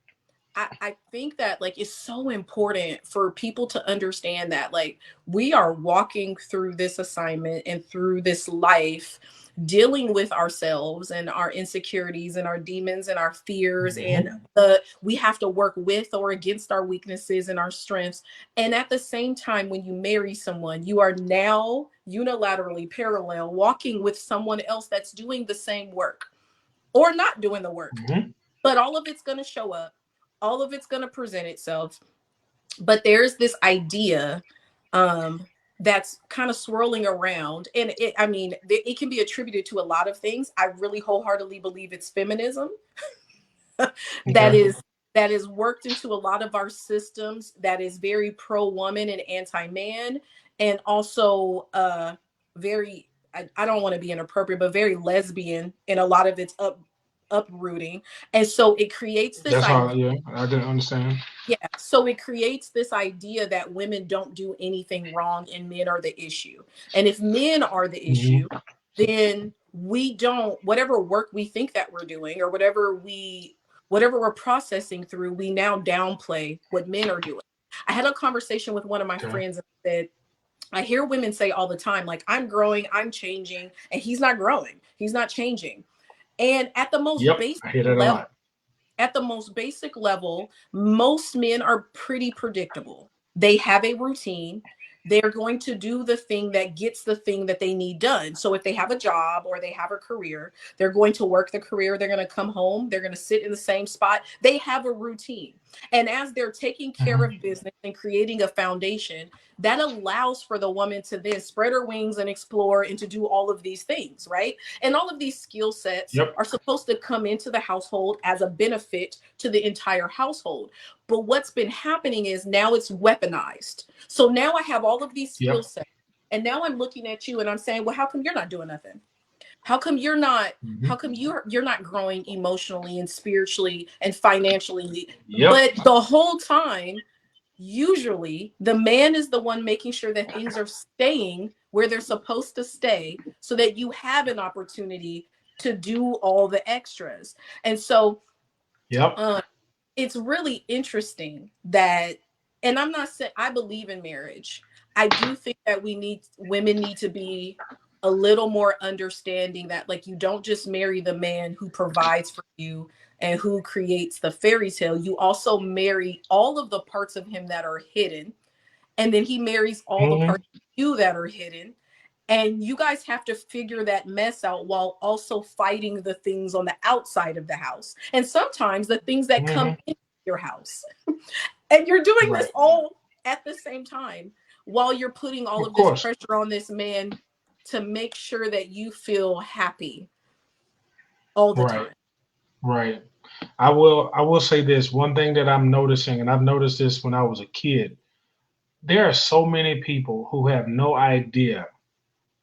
I think that like it's so important for people to understand that like we are walking through this assignment and through this life dealing with ourselves and our insecurities and our demons and our fears, and Mhm. the we have to work with or against our weaknesses and our strengths. And at the same time, when you marry someone, you are now unilaterally parallel walking with someone else that's doing the same work or not doing the work, Mhm. but all of it's going to show up, all of it's going to present itself. But there's this idea um that's kind of swirling around, and I mean it can be attributed to a lot of things. I really wholeheartedly believe it's feminism that Okay. is that is worked into a lot of our systems, that is very pro woman and anti man, and also very, I don't want to be inappropriate, but very lesbian in a lot of its uprooting. And so it creates this That's how. idea. Yeah, I didn't understand. Yeah, so it creates this idea that women don't do anything wrong and men are the issue. And if men are the issue, Mhm. then we don't, whatever work we think that we're doing or whatever we're processing through, we now downplay what men are doing. I had a conversation with one of my Okay. friends and said, I hear women say all the time, like, I'm growing, I'm changing, and he's not growing, he's not changing. And Yep, I hear that a lot. at the most basic level, most men are pretty predictable. They have a routine. They're going to do the thing that gets the thing that they need done. So if they have a job or they have a career, they're going to work the career. They're going to come home. They're going to sit in the same spot. They have a routine. And as they're taking care Mhm. of business and creating a foundation, that allows for the woman to then spread her wings and explore and to do all of these things, right? And all of these skill sets Yep. are supposed to come into the household as a benefit to the entire household. But what's been happening is now it's weaponized. So now I have all of these skill Yep. sets. And now I'm looking at you and I'm saying, well, how come you're not doing nothing? How come you're not how Mhm. come you're not growing emotionally and spiritually and financially? Yep. But the whole time, usually the man is the one making sure that things are staying where they're supposed to stay so that you have an opportunity to do all the extras. And so Yep. uh, it's really interesting that, and I'm not saying I believe in marriage. I do think that women need to be a little more understanding that like you don't just marry the man who provides for you and who creates the fairy tale. You also marry all of the parts of him that are hidden, and then he marries all the Mhm. parts of you that are hidden, and you guys have to figure that mess out while also fighting the things on the outside of the house. And sometimes the things that come Mhm. into your house. And you're doing this Right. all at the same time while you're putting all Of of this course. pressure on this man to make sure that you feel happy all the Right. time. Right. I will say this one thing that I'm noticing, and I've noticed this when I was a kid. There are so many people who have no idea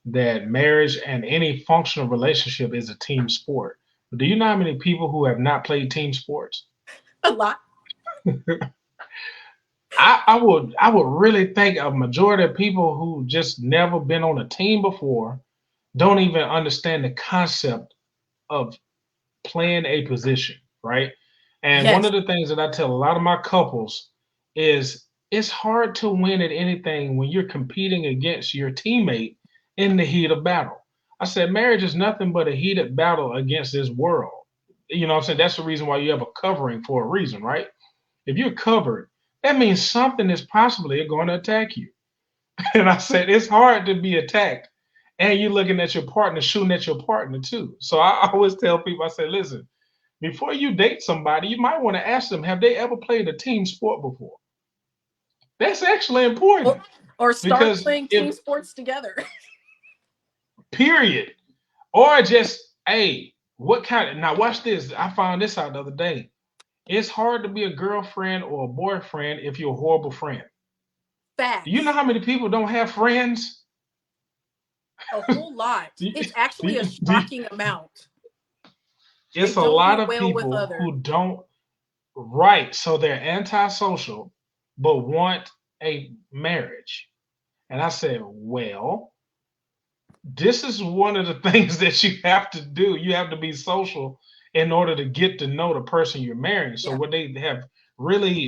that marriage and any functional relationship is a team sport. But do you know how many people who have not played team sports? A lot. I would really think a majority of people who just never been on a team before don't even understand the concept of playing a position, right? And one Yes. of the things that I tell a lot of my couples is it's hard to win at anything when you're competing against your teammate in the heat of battle. I said marriage is nothing but a heated battle against this world. You know what I'm saying? That's the reason why you have a covering for a reason, right? If you're covered, that means something is possibly going to attack you. And I said it's hard to be attacked and you're looking at your partner, shooting at your partner too. So I always tell people, I say, listen, before you date somebody, you might want to ask them, have they ever played a team sport before? That's actually Or, important or start because playing team if, sports together. period, or just, hey, what kind of, now watch this. I found this out the other day. It's hard to be a girlfriend or a boyfriend if you're a horrible friend. Do you know Facts. how many people don't have friends? A whole lot. Do you- It's do actually a you- do you- shocking amount. They it's a don't lot do of well with people others. who don't, right. So they're antisocial, but want a marriage. And I said, well, this is one of the things that you have to do. You have to be social in order to get to know the person you're marrying. So Yeah. what they have really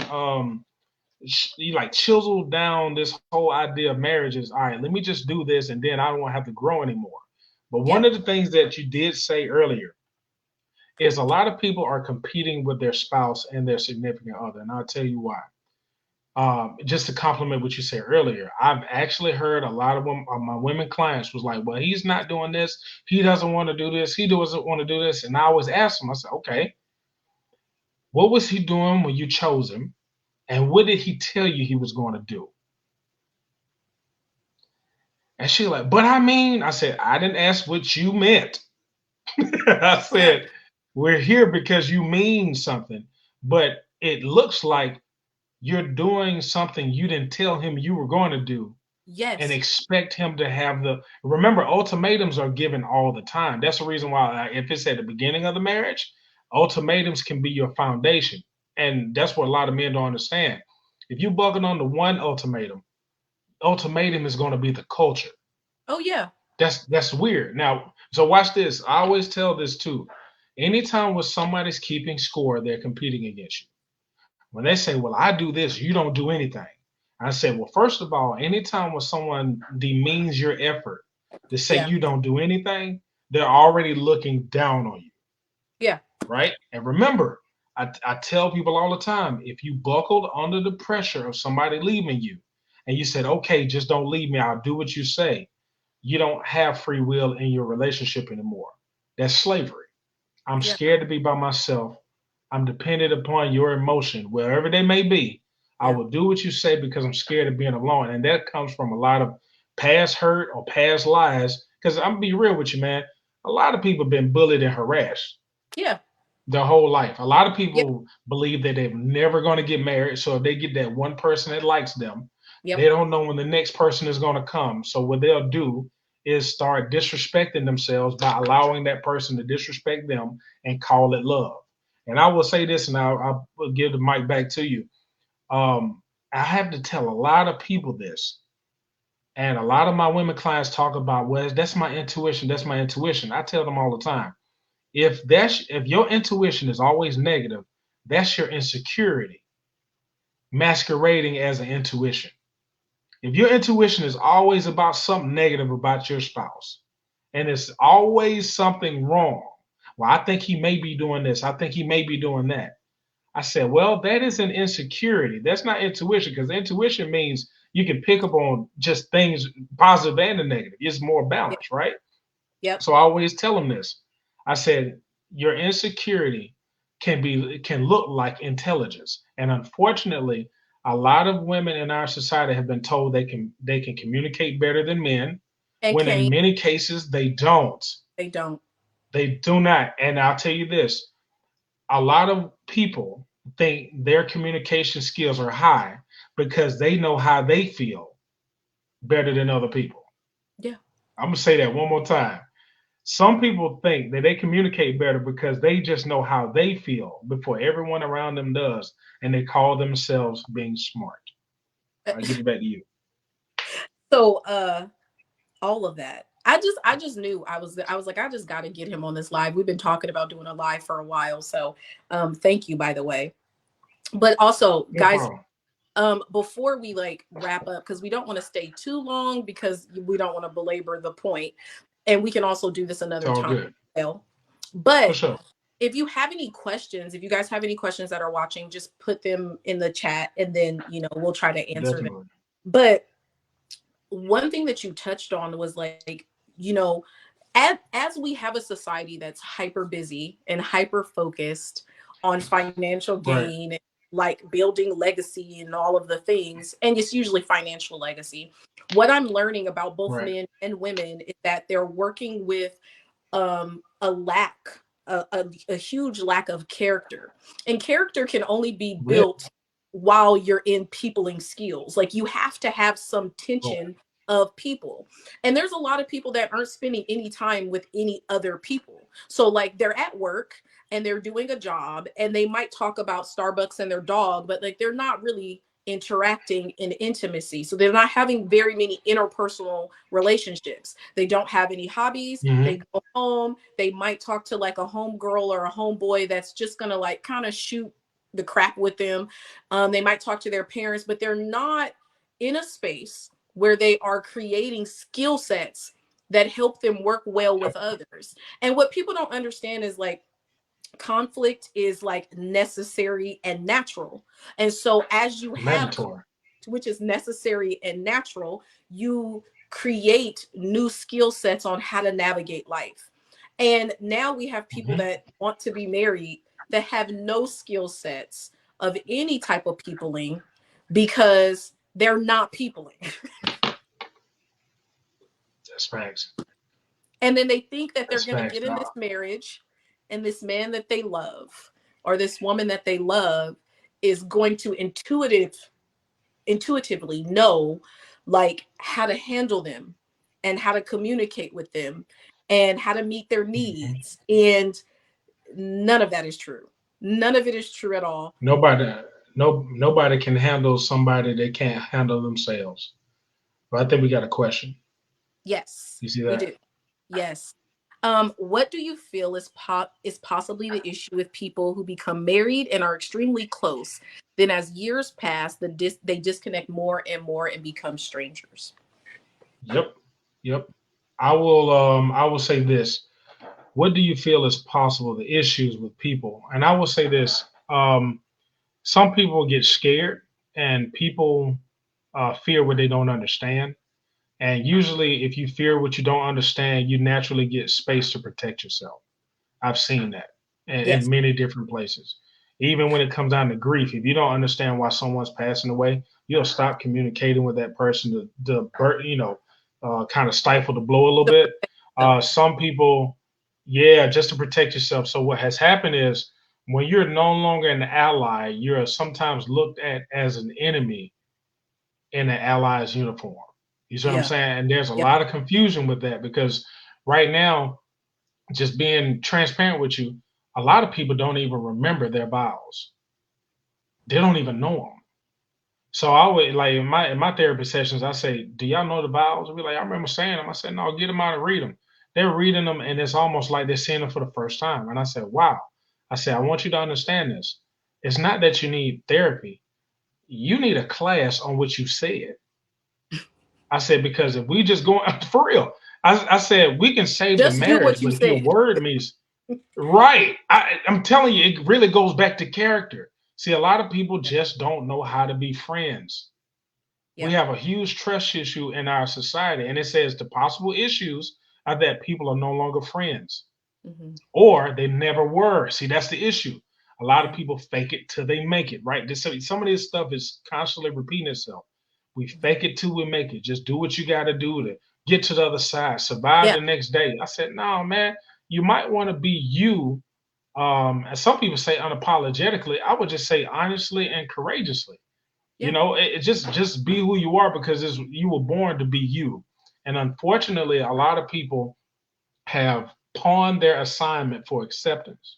like chiseled down this whole idea of marriage is, all right, let me just do this and then I don't have to grow anymore. But one Yep. of the things that you did say earlier is a lot of people are competing with their spouse and their significant other. And I'll tell you why. Just to compliment what you said earlier, I've actually heard a lot of them, my women clients was like, well, he's not doing this. He doesn't want to do this. He doesn't want to do this. And I always ask them, I said, okay, what was he doing when you chose him? And what did he tell you he was going to do? And she like, but I mean, I said, I didn't ask what you meant. I Yeah. said, we're here because you mean something, but it looks like you're doing something you didn't tell him you were going to do and Yes. expect him to have the. Remember, ultimatums are given all the time. That's the reason why, if it's at the beginning of the marriage, ultimatums can be your foundation. And that's what a lot of men don't understand. If you bugging on the one ultimatum is going to be the culture. Oh yeah. That's weird. Now, so watch this. I always tell this too. Anytime when somebody's keeping score, they're competing against you. When they say, "Well, I do this," you don't do anything. I said, "Well, first of all, anytime when someone demeans your effort to say Yeah. you don't do anything, they're already looking down on you, Yeah. right?" And remember, I tell people all the time, if you buckled under the pressure of somebody leaving you, and you said, "Okay, just don't leave me. I'll do what you say," you don't have free will in your relationship anymore. That's slavery. I'm Yeah. scared to be by myself. I'm dependent upon your emotion, wherever they may be. I Yeah. will do what you say because I'm scared of being alone. And that comes from a lot of past hurt or past lies. Because I'm gonna be real with you, man. A lot of people have been bullied and harassed Yeah. their whole life. A lot of Yep. people believe that they're never going to get married. So if they get that one person that likes them, they Yep. don't know when the next person is going to come. So what they'll do is start disrespecting themselves by allowing that person to disrespect them and call it love. And I will say this, and I'll give the mic back to you. I have to tell a lot of people this, and a lot of my women clients talk about, well, that's my intuition. That's my intuition. I tell them all the time, if your intuition is always negative, that's your insecurity masquerading as an intuition. If your intuition is always about something negative about your spouse and it's always something wrong, well, I think he may be doing this, I think he may be doing that. I said, well, that is an insecurity. That's not intuition, because intuition means you can pick up on just things positive and the negative. It's more Yep. balanced, right? Yep. So I always tell them this. I said, your insecurity can look like intelligence. And unfortunately, a lot of women in our society have been told they can communicate better than men, And when in Kane, many cases they don't. they don't. They do not. And I'll tell you this, a lot of people think their communication skills are high because they know how they feel better than other people. Yeah. I'm gonna say that one more time. Some people think that they communicate better because they just know how they feel before everyone around them does, and they call themselves being smart. I'll give it back to you. So all of that. I just knew I was like, I just gotta get him on this live. We've been talking about doing a live for a while. So thank you by the way. But also, No guys, problem. before we like wrap up, because we don't want to stay too long because we don't want to belabor the point, and we can also do this It's another all time. good. Well, For but sure. if you have any questions, if you guys have any questions that are watching, just put them in the chat and then, we'll try to answer them. Definitely. But one thing that you touched on was like, you know, as we have a society that's hyper busy and hyper focused on financial Right. gain, like building legacy and all of the things, and it's usually financial legacy. What I'm learning about both Right. men and women is that they're working with a lack, a huge lack of character. And character can only be Really. built while you're in peopling skills. Like you have to have some tension of people. And there's a lot of people that aren't spending any time with any other people. So like they're at work and they're doing a job and they might talk about Starbucks and their dog, but like they're not really interacting in intimacy. So they're not having very many interpersonal relationships. They don't have any hobbies. Hmm. They go home. They might talk to like a homegirl or a homeboy that's just gonna like kind of shoot the crap with them. They might talk to their parents, but they're not in a space where they are creating skill sets that help them work well with others. And what people don't understand is like conflict is like necessary and natural. And so as you have conflict, Mandatory. which is necessary and natural, you create new skill sets on how to navigate life. And now we have people Hmm. that want to be married that have no skill sets of any type of peopling because they're not peopling. That's facts. And then they think that they're That's going to facts, get in this dog. marriage and this man that they love or this woman that they love is going to intuitively know like how to handle them and how to communicate with them and how to meet their Hmm. needs. And none of that is true. None of it is true at all. Nobody, nobody can handle somebody that can't handle themselves. But I think we got a question. Yes, You see we that? do. Yes. What do you feel is possibly the issue with people who become married and are extremely close? Then, as years pass, they disconnect more and more and become strangers. Yep. Yep. I will say this. What do you feel is possible, the issues with people? And I will say this. Some people get scared and people fear what they don't understand. And usually, if you fear what you don't understand, you naturally get space to protect yourself. I've seen that in Yes. many different places. Even when it comes down to grief, if you don't understand why someone's passing away, you'll stop communicating with that person kind of stifle the blow a little To bit. protect yourself. Some people, yeah, just to protect yourself. So what has happened is when you're no longer an ally, you're sometimes looked at as an enemy in an ally's uniform. You see what I'm Yeah. saying? And there's a Yeah. lot of confusion with that because right now, just being transparent with you, a lot of people don't even remember their vows. They don't even know them. So I would like in my therapy sessions, I say, "Do y'all know the vows?" We like, I remember saying them. I said, "No, get them out and read them." They're reading them, and it's almost like they're seeing them for the first time. And I said, "Wow." I said, "I want you to understand this. It's not that you need therapy. You need a class on what you said." I said, because if we just go for real, I said we can save the Just do marriage, what you but if your said. word means right. I'm telling you, it really goes back to character. See, a lot of people Yeah. just don't know how to be friends. We Yeah. have a huge trust issue in our society, and it says the possible issues are that people are no longer friends Hmm. or they never were. See, that's the issue. A lot of Yeah. people fake it till they make it, right? Some of this stuff is constantly repeating itself. We Hmm. fake it till we make it. Just do what you got to do to get to the other side, survive Yeah. the next day. I said, no, man, you might want to be you. And some people say unapologetically. I would just say honestly and courageously. You Yeah. know, it just be who you are because you were born to be you. And unfortunately, a lot of people have pawned their assignment for acceptance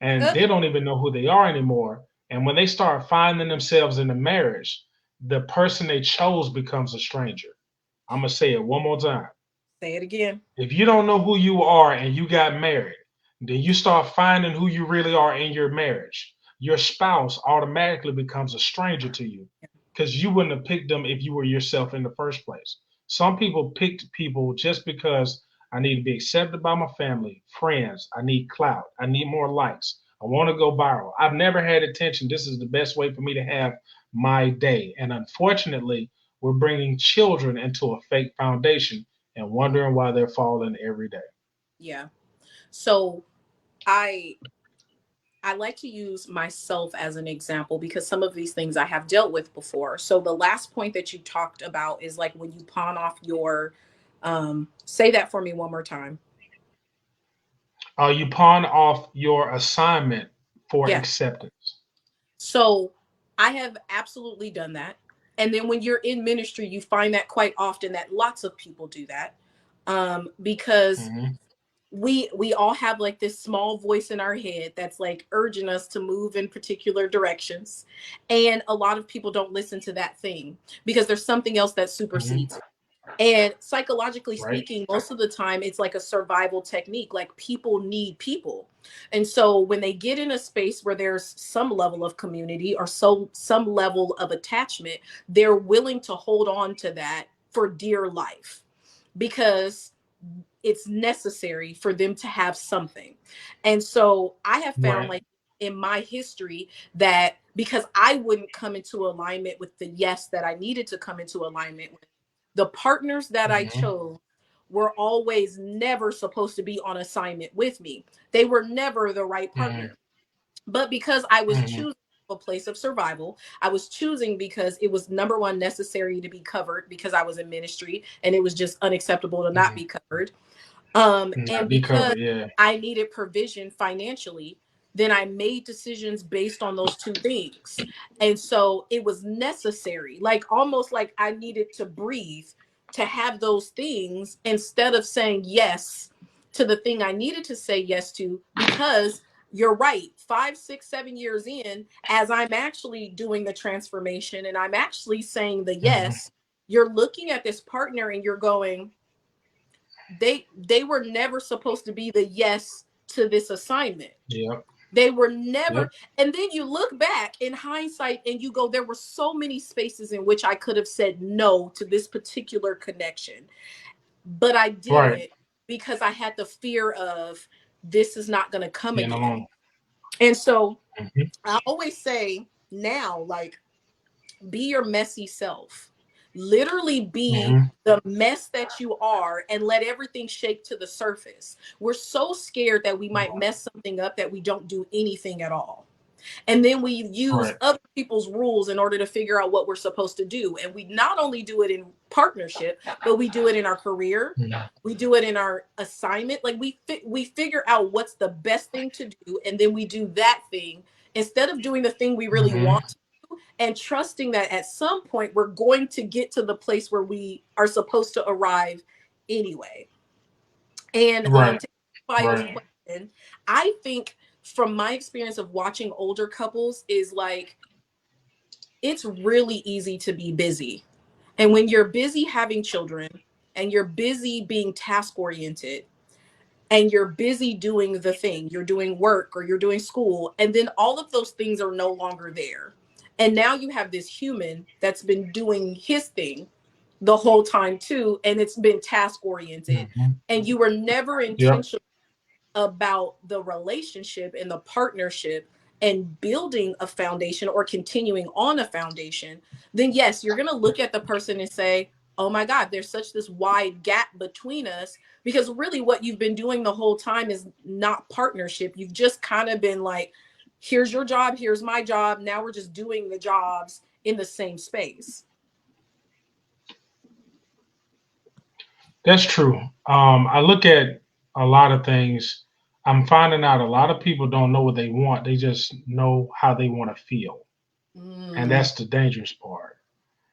and Uh, they don't even know who they are anymore. And when they start finding themselves in a marriage, the person they chose becomes a stranger. I'm going to say it one more time. say it again. If you don't know who you are and you got married, then you start finding who you really are in your marriage. Your spouse automatically becomes a stranger to you because you wouldn't have picked them if you were yourself in the first place. Some people picked people just because I need to be accepted by my family, friends. I need clout. I need more likes. I want to go viral. I've never had attention. This is the best way for me to have my day. And unfortunately, we're bringing children into a fake foundation and wondering why they're falling every day. Yeah. So I I like to use myself as an example because some of these things I have dealt with before. So the last point that you talked about is like when you pawn off your say that for me one more time. You pawn off your assignment for Yeah. acceptance. So I have absolutely done that. And then when you're in ministry, you find that quite often that lots of people do that. Because Hmm. we all have like this small voice in our head that's like urging us to move in particular directions, and a lot of people don't listen to that thing because there's something else that Hmm. supersedes it. And psychologically Right. speaking, most of the time it's like a survival technique. Like people need people. And so when they get in a space where there's some level of community or some level of attachment, they're willing to hold on to that for dear life because it's necessary for them to have something. And so I have found, Right. like, in my history, that because I wouldn't come into alignment with the yes that I needed to come into alignment with, the partners that I Hmm. chose were always never supposed to be on assignment with me. They were never the right Hmm. partner. But because I was Hmm. choosing a place of survival, I was choosing because it was number one necessary to be covered because I was in ministry and it was just unacceptable to not Hmm. be covered. And Not be because covered. Yeah. I needed provision financially, then I made decisions based on those two things. And so it was necessary, like almost like I needed to breathe to have those things instead of saying yes to the thing I needed to say yes to. Because you're right, 5, 6, 7 years in, as I'm actually doing the transformation and I'm actually saying the Hmm. yes, you're looking at this partner and you're going, they were never supposed to be the yes to this assignment. Yep. They were never. Yep. And then you look back in hindsight and you go, there were so many spaces in which I could have said no to this particular connection, but I Right. didn't because I had the fear of this is not going to come Being again. alone. And so Hmm. I always say now, like, be your messy self. Literally be Hmm. the mess that you are and let everything shake to the surface. We're so scared that we might mess something up that we don't do anything at all. And then we use Right. other people's rules in order to figure out what we're supposed to do. And we not only do it in partnership, but we do it in our career. Hmm. We do it in our assignment. Like we figure out what's the best thing to do, and then we do that thing instead of doing the thing we really Hmm. want, and trusting that at some point we're going to get to the place where we are supposed to arrive anyway. And Right. to answer your Right. question, I think from my experience of watching older couples is like it's really easy to be busy. And when you're busy having children and you're busy being task oriented and you're busy doing the thing, you're doing work or you're doing school, and then all of those things are no longer there. And now you have this human that's been doing his thing the whole time too, and it's been task oriented. Hmm. And you were never Yep. intentional about the relationship and the partnership and building a foundation or continuing on a foundation, then yes, you're going to look at the person and say, oh my God, there's such this wide gap between us. Because really, what you've been doing the whole time is not partnership. You've just kind of been like, here's your job, here's my job. Now we're just doing the jobs in the same space. That's true. I look at a lot of things. I'm finding out a lot of people don't know what they want. They just know how they want to feel. And Mm, that's the dangerous part.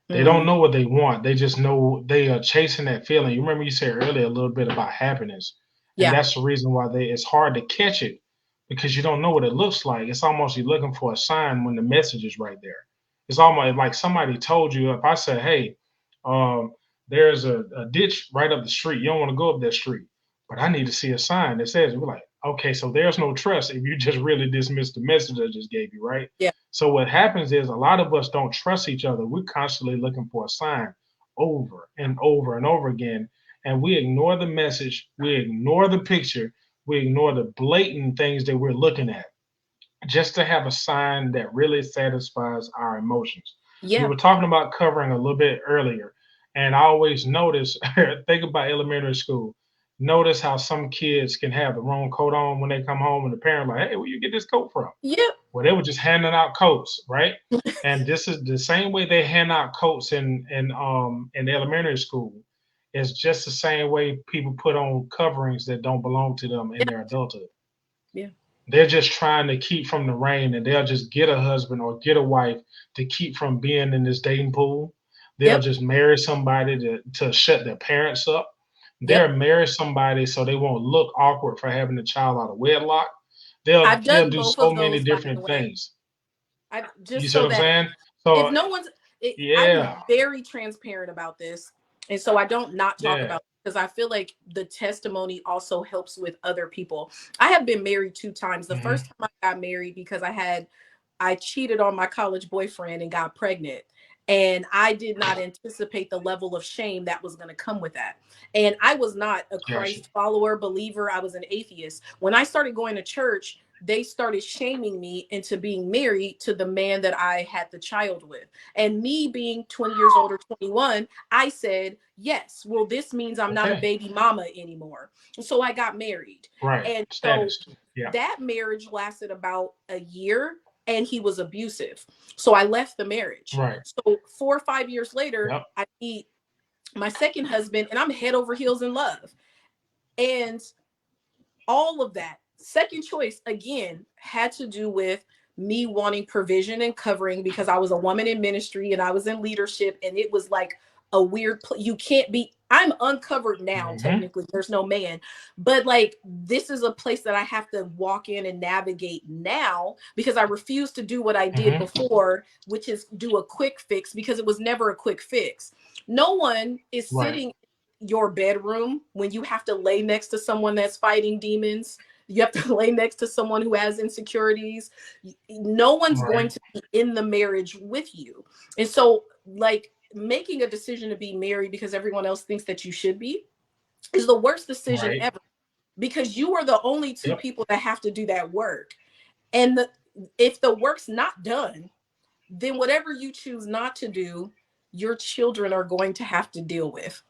They don't mm, know what they want. They just know they are chasing that feeling. You remember you said earlier a little bit about happiness. And yeah. that's the reason why it's hard to catch it because you don't know what it looks like. It's almost you're looking for a sign when the message is right there. It's almost like somebody told you, if I said, hey, um, there's a ditch right up the street. You don't want to go up that street, but I need to see a sign that says, we're like, okay, so there's no trust if you just really dismiss the message I just gave you, right? Yeah. So what happens is a lot of us don't trust each other. We're constantly looking for a sign over and over and over again. And we ignore the message, we ignore the picture, we ignore the blatant things that we're looking at just to have a sign that really satisfies our emotions. You Yeah. were talking about covering a little bit earlier, and I always notice, think about elementary school. Notice how some kids can have the wrong coat on when they come home, and the parent like, "Hey, where you get this coat from?" Yeah. Well, they were just handing out coats, right? And this is the same way they hand out coats in elementary school. It's just the same way people put on coverings that don't belong to them in Yeah. their adulthood. Yeah. They're just trying to keep from the rain, and they'll just get a husband or get a wife to keep from being in this dating pool. They'll Yep. just marry somebody to shut their parents up. Yep. They'll marry somebody so they won't look awkward for having a child out of wedlock. I've They'll done do both so of many those, by the different way. things. I You just see so what I'm that saying? if So no one's, I'm yeah, very transparent about this, and so I don't not talk yeah. about it because I feel like the testimony also helps with other people. I have been married 2 times. The Hmm. first time I got married because I cheated on my college boyfriend and got pregnant. And I did not anticipate the level of shame that was going to come with that. And I was not a Gotcha. Christ follower, believer. I was an atheist. When I started going to church, they started shaming me into being married to the man that I had the child with. And me being 20 years old or 21, I said, yes, well, this means I'm not a Okay. baby mama anymore. So I got married. Right. And so Status. Yeah. that marriage lasted about a year and he was abusive. So I left the marriage. Right. So 4 or 5 years later, Yep. I meet my second husband and I'm head over heels in love. And all of that second choice again had to do with me wanting provision and covering because I was a woman in ministry and I was in leadership and it was like a weird you can't be I'm uncovered now Hmm. technically there's no man but like this is a place that I have to walk in and navigate now because I refuse to do what I did Hmm. before which is do a quick fix because it was never a quick fix. No one is Right. sitting your bedroom when you have to lay next to someone that's fighting demons. You have to lay next to someone who has insecurities. No one's going Right. to be in the marriage with you. And so, like, making a decision to be married because everyone else thinks that you should be is the worst decision Right. ever because you are the only two Yep. people that have to do that work. And if the work's not done, then whatever you choose not to do, your children are going to have to deal with.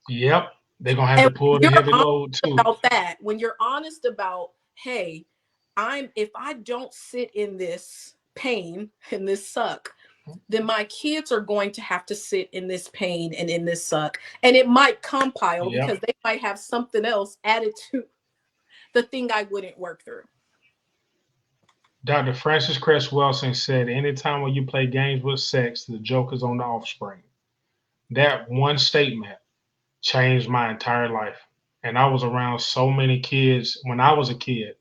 Yep. They're gonna have And to pull when the you're heavy honest load too. about that, when you're honest about, hey, if I don't sit in this pain and this suck, then my kids are going to have to sit in this pain and in this suck. And it might compile Yep. because they might have something else added to the thing I wouldn't work through. Dr. Francis Cress Welsing said, anytime when you play games with sex, the joke is on the offspring. That one statement changed my entire life. And I was around so many kids when I was a kid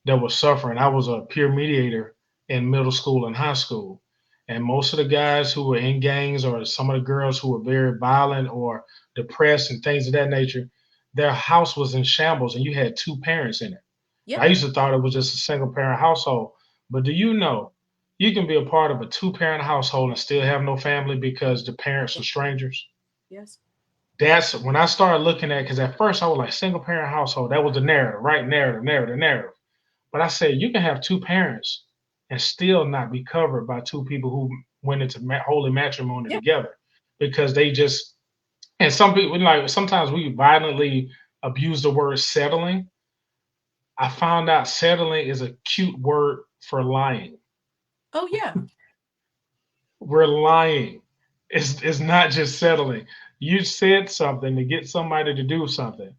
that was suffering. I was a peer mediator in middle school and high school. And most of the guys who were in gangs or some of the girls who were very violent or depressed and things of that nature, their house was in shambles and you had two parents in it. Yeah. I used to thought it was just a single parent household. But do you know you can be a part of a two-parent household and still have no family because the parents are strangers? Yes. That's when I started looking at because at first I was like single parent household. That was the narrative, right? Narrative. But I said you can have two parents and still not be covered by two people who went into holy matrimony Yeah. together because they just and some people like sometimes we violently abuse the word settling. I found out settling is a cute word for lying. Oh, yeah. We're lying. It's not just settling. You said something to get somebody to do something,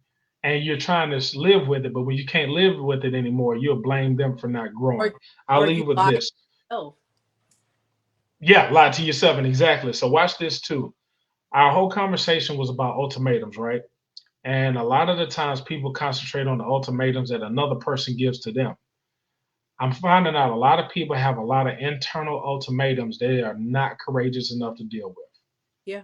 and you're trying to live with it. But when you can't live with it anymore, you'll blame them for not Or, growing. I'll or you leave with lie to this. yourself. Yeah, lie to yourself, and exactly. So watch this too. Our whole conversation was about ultimatums, right? And a lot of the times people concentrate on the ultimatums that another person gives to them. I'm finding out a lot of people have a lot of internal ultimatums they are not courageous enough to deal with. Yeah.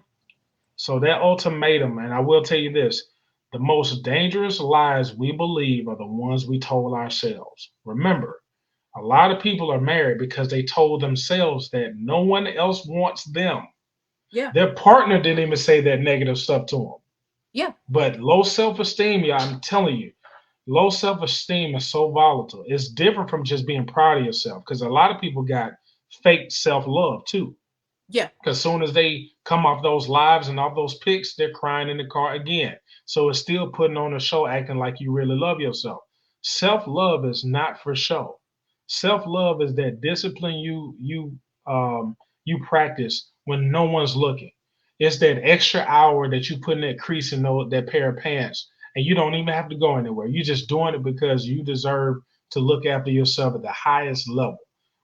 So that ultimatum, and I will tell you this, the most dangerous lies we believe are the ones we told ourselves. Remember, a lot of people are married because they told themselves that no one else wants them. Yeah. Their partner didn't even say that negative stuff to them. Yeah. But low self-esteem, yeah, I'm telling you, low self-esteem is so volatile. It's different from just being proud of yourself because a lot of people got fake self-love too. Yeah. Because soon as they come off those lives and off those pics, they're crying in the car again. So it's still putting on a show, acting like you really love yourself. Self love is not for show. Self love is that discipline you practice when no one's looking. It's that extra hour that you put in that crease in that pair of pants, and you don't even have to go anywhere. You're just doing it because you deserve to look after yourself at the highest level.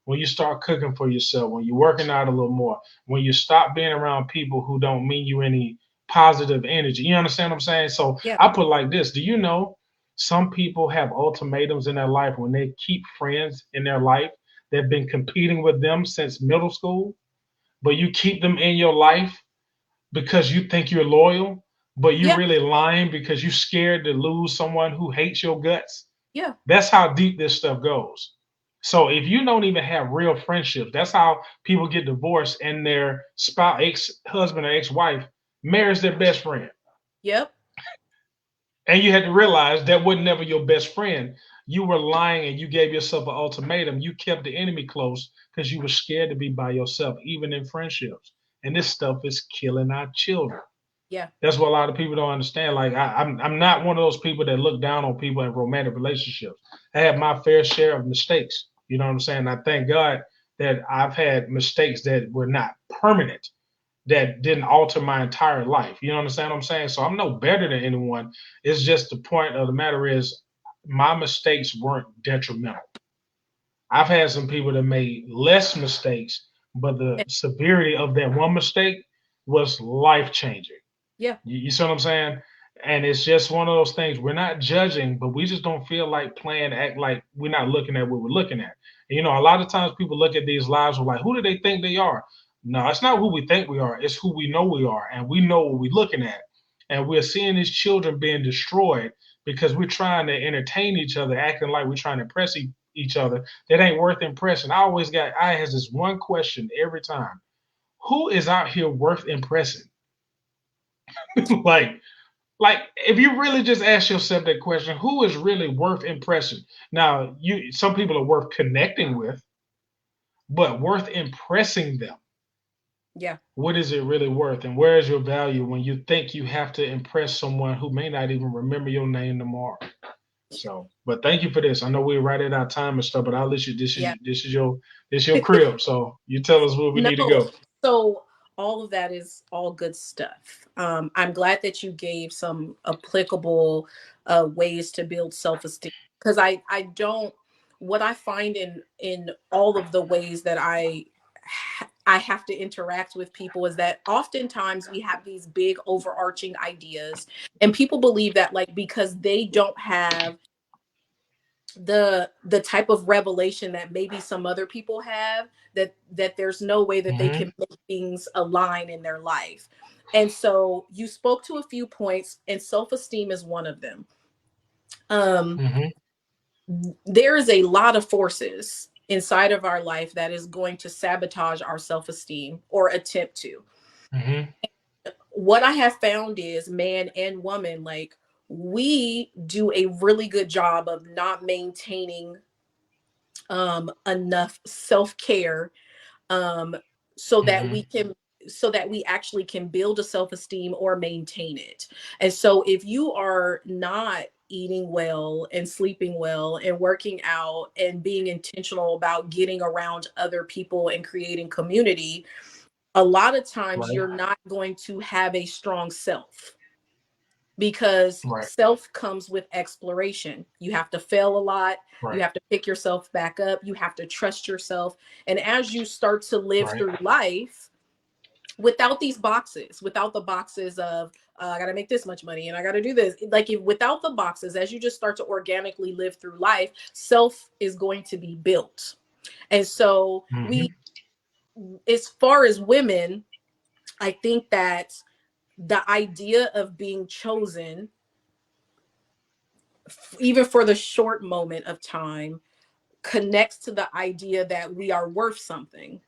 When you start cooking for yourself, when you're working out a little more, when you stop being around people who don't mean you any positive energy. You understand what I'm saying? So Yeah. I put it like this. Do you know some people have ultimatums in their life when they keep friends in their life that have been competing with them since middle school, but you keep them in your life because you think you're loyal, but you're Yeah. really lying because you're scared to lose someone who hates your guts? Yeah. That's how deep this stuff goes. So if you don't even have real friendships, that's how people get divorced and their spouse, ex-husband or ex-wife marries their best friend. Yep. And you had to realize that was never your best friend. You were lying and you gave yourself an ultimatum. You kept the enemy close because you were scared to be by yourself, even in friendships. And this stuff is killing our children. Yeah. That's what a lot of people don't understand. Like I'm not one of those people that look down on people in romantic relationships. I have my fair share of mistakes. You know what I'm saying? I thank God that I've had mistakes that were not permanent, that didn't alter my entire life. You understand what I'm saying? So I'm no better than anyone. It's just the point of the matter is my mistakes weren't detrimental. I've had some people that made less mistakes, but the And severity of that one mistake was life changing. yeah. You see what I'm saying? And it's just one of those things. We're not judging, but we just don't feel like playing, act like we're not looking at what we're looking at. And, you know, a lot of times people look at these lives and like, who do they think they are? No, it's not who we think we are. It's who we know we are. And we know what we're looking at. And we're seeing these children being destroyed because we're trying to entertain each other, acting like we're trying to impress each other. That ain't worth impressing. I has this one question every time. Who is out here worth impressing? like, like if you really just ask yourself that question, who is really worth impressing? Now, you some people are worth connecting with, but worth impressing them. Yeah. What is it really worth? And where is your value when you think you have to impress someone who may not even remember your name tomorrow? So, but thank you for this. I know we're right at our time and stuff, but I'll let you. Yeah. This is your crib. So you tell us where we No. need to go. So all of that is all good stuff. I'm glad that you gave some applicable ways to build self-esteem, because I don't, what I find in all of the ways that I have to interact with people is that oftentimes we have these big overarching ideas, and people believe that, like, because they don't have the type of revelation that maybe some other people have, that there's no way that they Mm-hmm. can make things align in their life. And so you spoke to a few points, and self-esteem is one of them. um Mm-hmm. there is a lot of forces inside of our life that is going to sabotage our self-esteem or attempt to. Mm-hmm. What I have found is, man and woman, like, we do a really good job of not maintaining enough self-care, um, so that Mm-hmm. we can, so that we actually can build a self-esteem or maintain it. And so if you are not eating well and sleeping well and working out and being intentional about getting around other people and creating community, a lot of times Right. you're not going to have a strong self, because Right. self comes with exploration. You have to fail a lot. You Right. have to pick yourself back up. You have to trust yourself. And as you start to live Right. through life without these boxes, without the boxes of, I got to make this much money and I got to do this, like, if, without the boxes, as you just start to organically live through life, self is going to be built. And so, we, Mm-hmm. as far as women, I think that the idea of being chosen, even for the short moment of time, connects to the idea that we are worth something.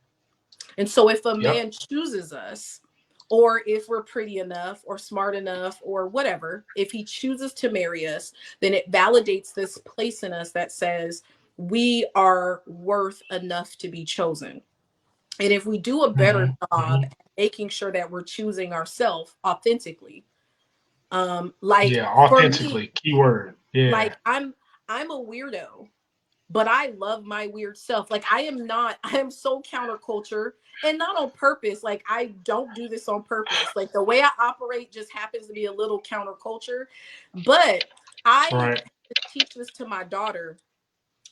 And so if a Yep. man chooses us, or if we're pretty enough or smart enough or whatever, if he chooses to marry us, then it validates this place in us that says we are worth enough to be chosen. And if we do a better Mm-hmm. job Mm-hmm. at making sure that we're choosing ourselves authentically, like, Yeah. for me, Authentically. Keyword. Yeah. like, I'm a weirdo, but I love my weird self. Like, I am not, I am so counterculture, and not on purpose. Like, I don't do this on purpose. Like, the way I operate just happens to be a little counterculture. But I Right. teach this to my daughter.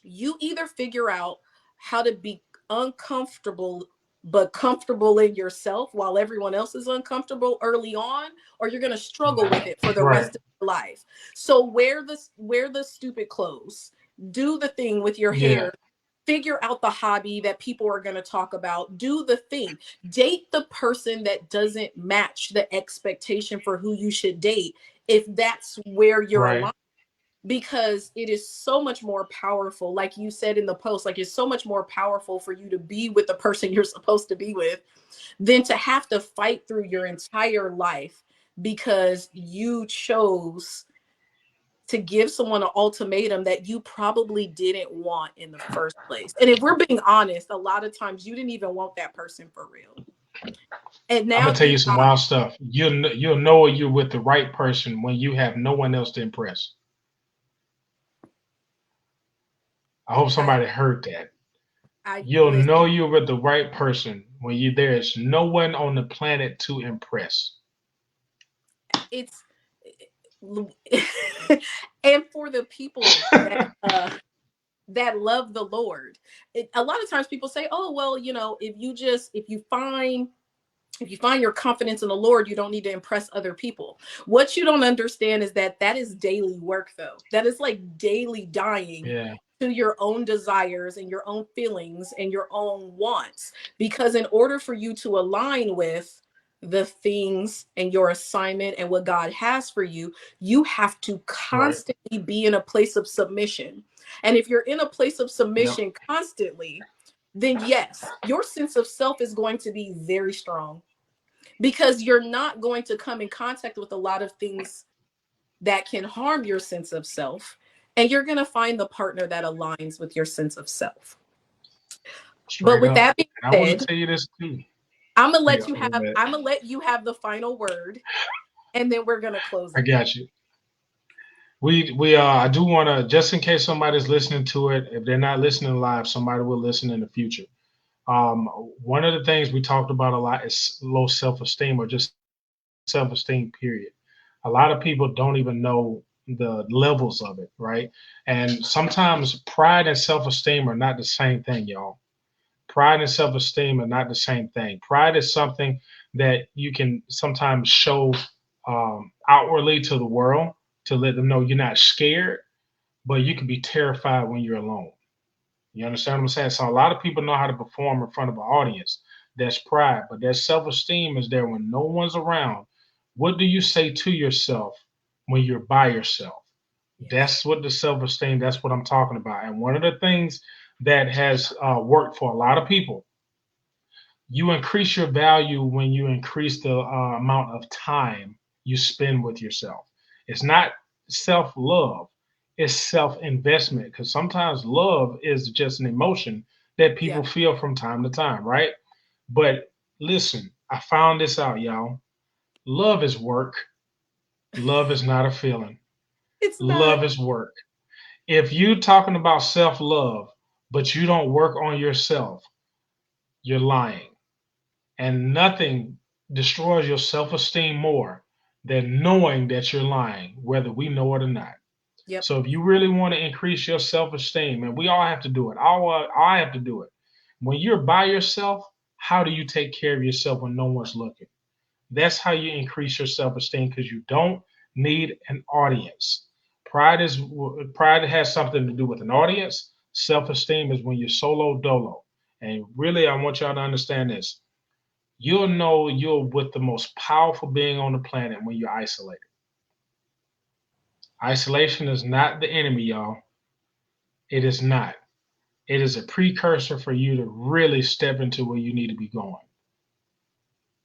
You either figure out how to be uncomfortable but comfortable in yourself while everyone else is uncomfortable early on, or you're going to struggle with it for the Right. rest of your life. So wear the stupid clothes, do the thing with your Yeah. hair, figure out the hobby that people are going to talk about, do the thing, date the person that doesn't match the expectation for who you should date if that's where you're Right. aligned, because it is so much more powerful, like you said in the post, like it's so much more powerful for you to be with the person you're supposed to be with than to have to fight through your entire life because you chose to give someone an ultimatum that you probably didn't want in the first place. And if we're being honest, a lot of times you didn't even want that person for real, and I'm now gonna tell you you some got. wild stuff. You'll know you're with the right person when you have no one else to impress. I hope I somebody heard that. I You'll listen. know you're with the right person when you there is no one on the planet to impress. It's and for the people that love the Lord, a lot of times people say, "Oh, well, you know, if you find your confidence in the Lord, you don't need to impress other people." What you don't understand is that that is daily work, though. That is like daily dying Yeah. to your own desires and your own feelings and your own wants. Because in order for you to align with the things and your assignment and what God has for you, you have to Right. constantly be in a place of submission. And if you're in a place of Yep. submission constantly, then yes, your sense of self is going to be very strong because you're not going to come in contact with a lot of things that can harm your sense of self. And you're going to find the partner that aligns with your sense of self. But Straight with up. that being And I want to said, tell you this too. I'm gonna Yeah, let you go have ahead. I'm gonna let you have the final word, and then we're gonna close I it. got you. We I do want to, just in case somebody's listening to it, if they're not listening live, somebody will listen in the future. Um, One of the things we talked about a lot is low self-esteem, or just self-esteem, period. A lot of people don't even know the levels of it, right? And sometimes pride and self-esteem are not the same thing, y'all. Pride and self-esteem are not the same thing. Pride is something that you can sometimes show outwardly to the world to let them know you're not scared, but you can be terrified when you're alone. You understand what I'm saying? So a lot of people know how to perform in front of an audience. That's pride, but that self-esteem is there when no one's around. What do you say to yourself when you're by yourself? Yes. That's what the self-esteem. That's what I'm talking about. And one of the things that has worked for a lot of people, you increase your value when you increase the amount of time you spend with yourself. It's not self love, it's self investment. Because sometimes love is just an emotion that Yeah. people feel from time to time, right? But listen, I found this out, y'all. Love is work, love is not a feeling, It's not. love is work. If you're talking about self love, but you don't work on yourself, you're lying. And nothing destroys your self esteem more than knowing that you're lying, whether we know it or not. Yep. So if you really want to increase your self esteem, and we all have to do it, I have to do it. When you're by yourself, how do you take care of yourself when no one's looking? That's how you increase your self esteem, because you don't need an audience. Pride has something to do with an audience. Self esteem is when you're solo dolo. And really, I want y'all to understand this. You'll know you're with the most powerful being on the planet when you're isolated. Isolation is not the enemy, y'all. It is not. It is a precursor for you to really step into where you need to be going.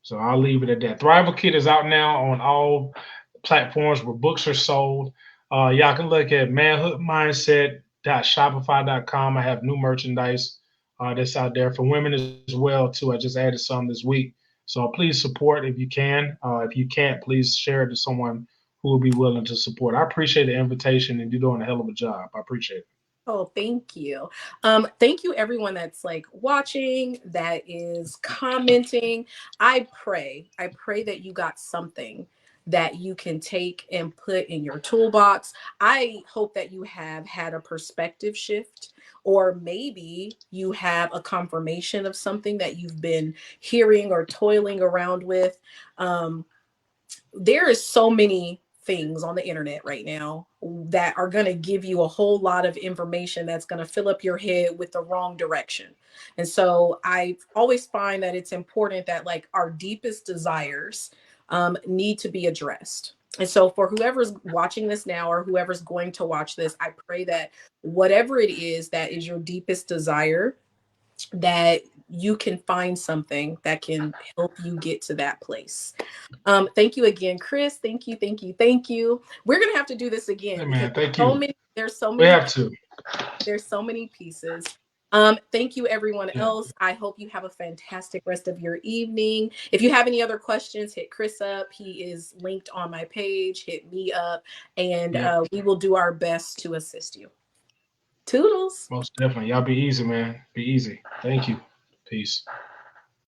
So I'll leave it at that. Thrival Kit is out now on all platforms where books are sold. Y'all can look at manhoodmindset.shopify.com. I have new merchandise that's out there for women as well too. I just added some this week. So please support if you can. If you can't, please share it to someone who will be willing to support. I appreciate the invitation, and you're doing a hell of a job. I appreciate it. Oh, thank you. Thank you everyone that's like watching, that is commenting. I pray that you got something that you can take and put in your toolbox. I hope that you have had a perspective shift, or maybe you have a confirmation of something that you've been hearing or toiling around with. Um, there is so many things on the internet right now that are going to give you a whole lot of information that's going to fill up your head with the wrong direction. And so I always find that it's important that like our deepest desires need to be addressed. And so for whoever's watching this now or whoever's going to watch this, I pray that whatever it is that is your deepest desire, that you can find something that can help you get to that place. Thank you again, Chris. Thank you, thank you, thank you. We're gonna have to do this again Hey because man, thank you. there's so We many have to. there's so many pieces. Thank you everyone Yeah. else. I hope you have a fantastic rest of your evening. If you have any other questions, hit Chris up. He is linked on my page. Hit me up, and Yeah. we will do our best to assist you. Toodles. Most definitely. Y'all be easy, man. Be easy. Thank you. Peace.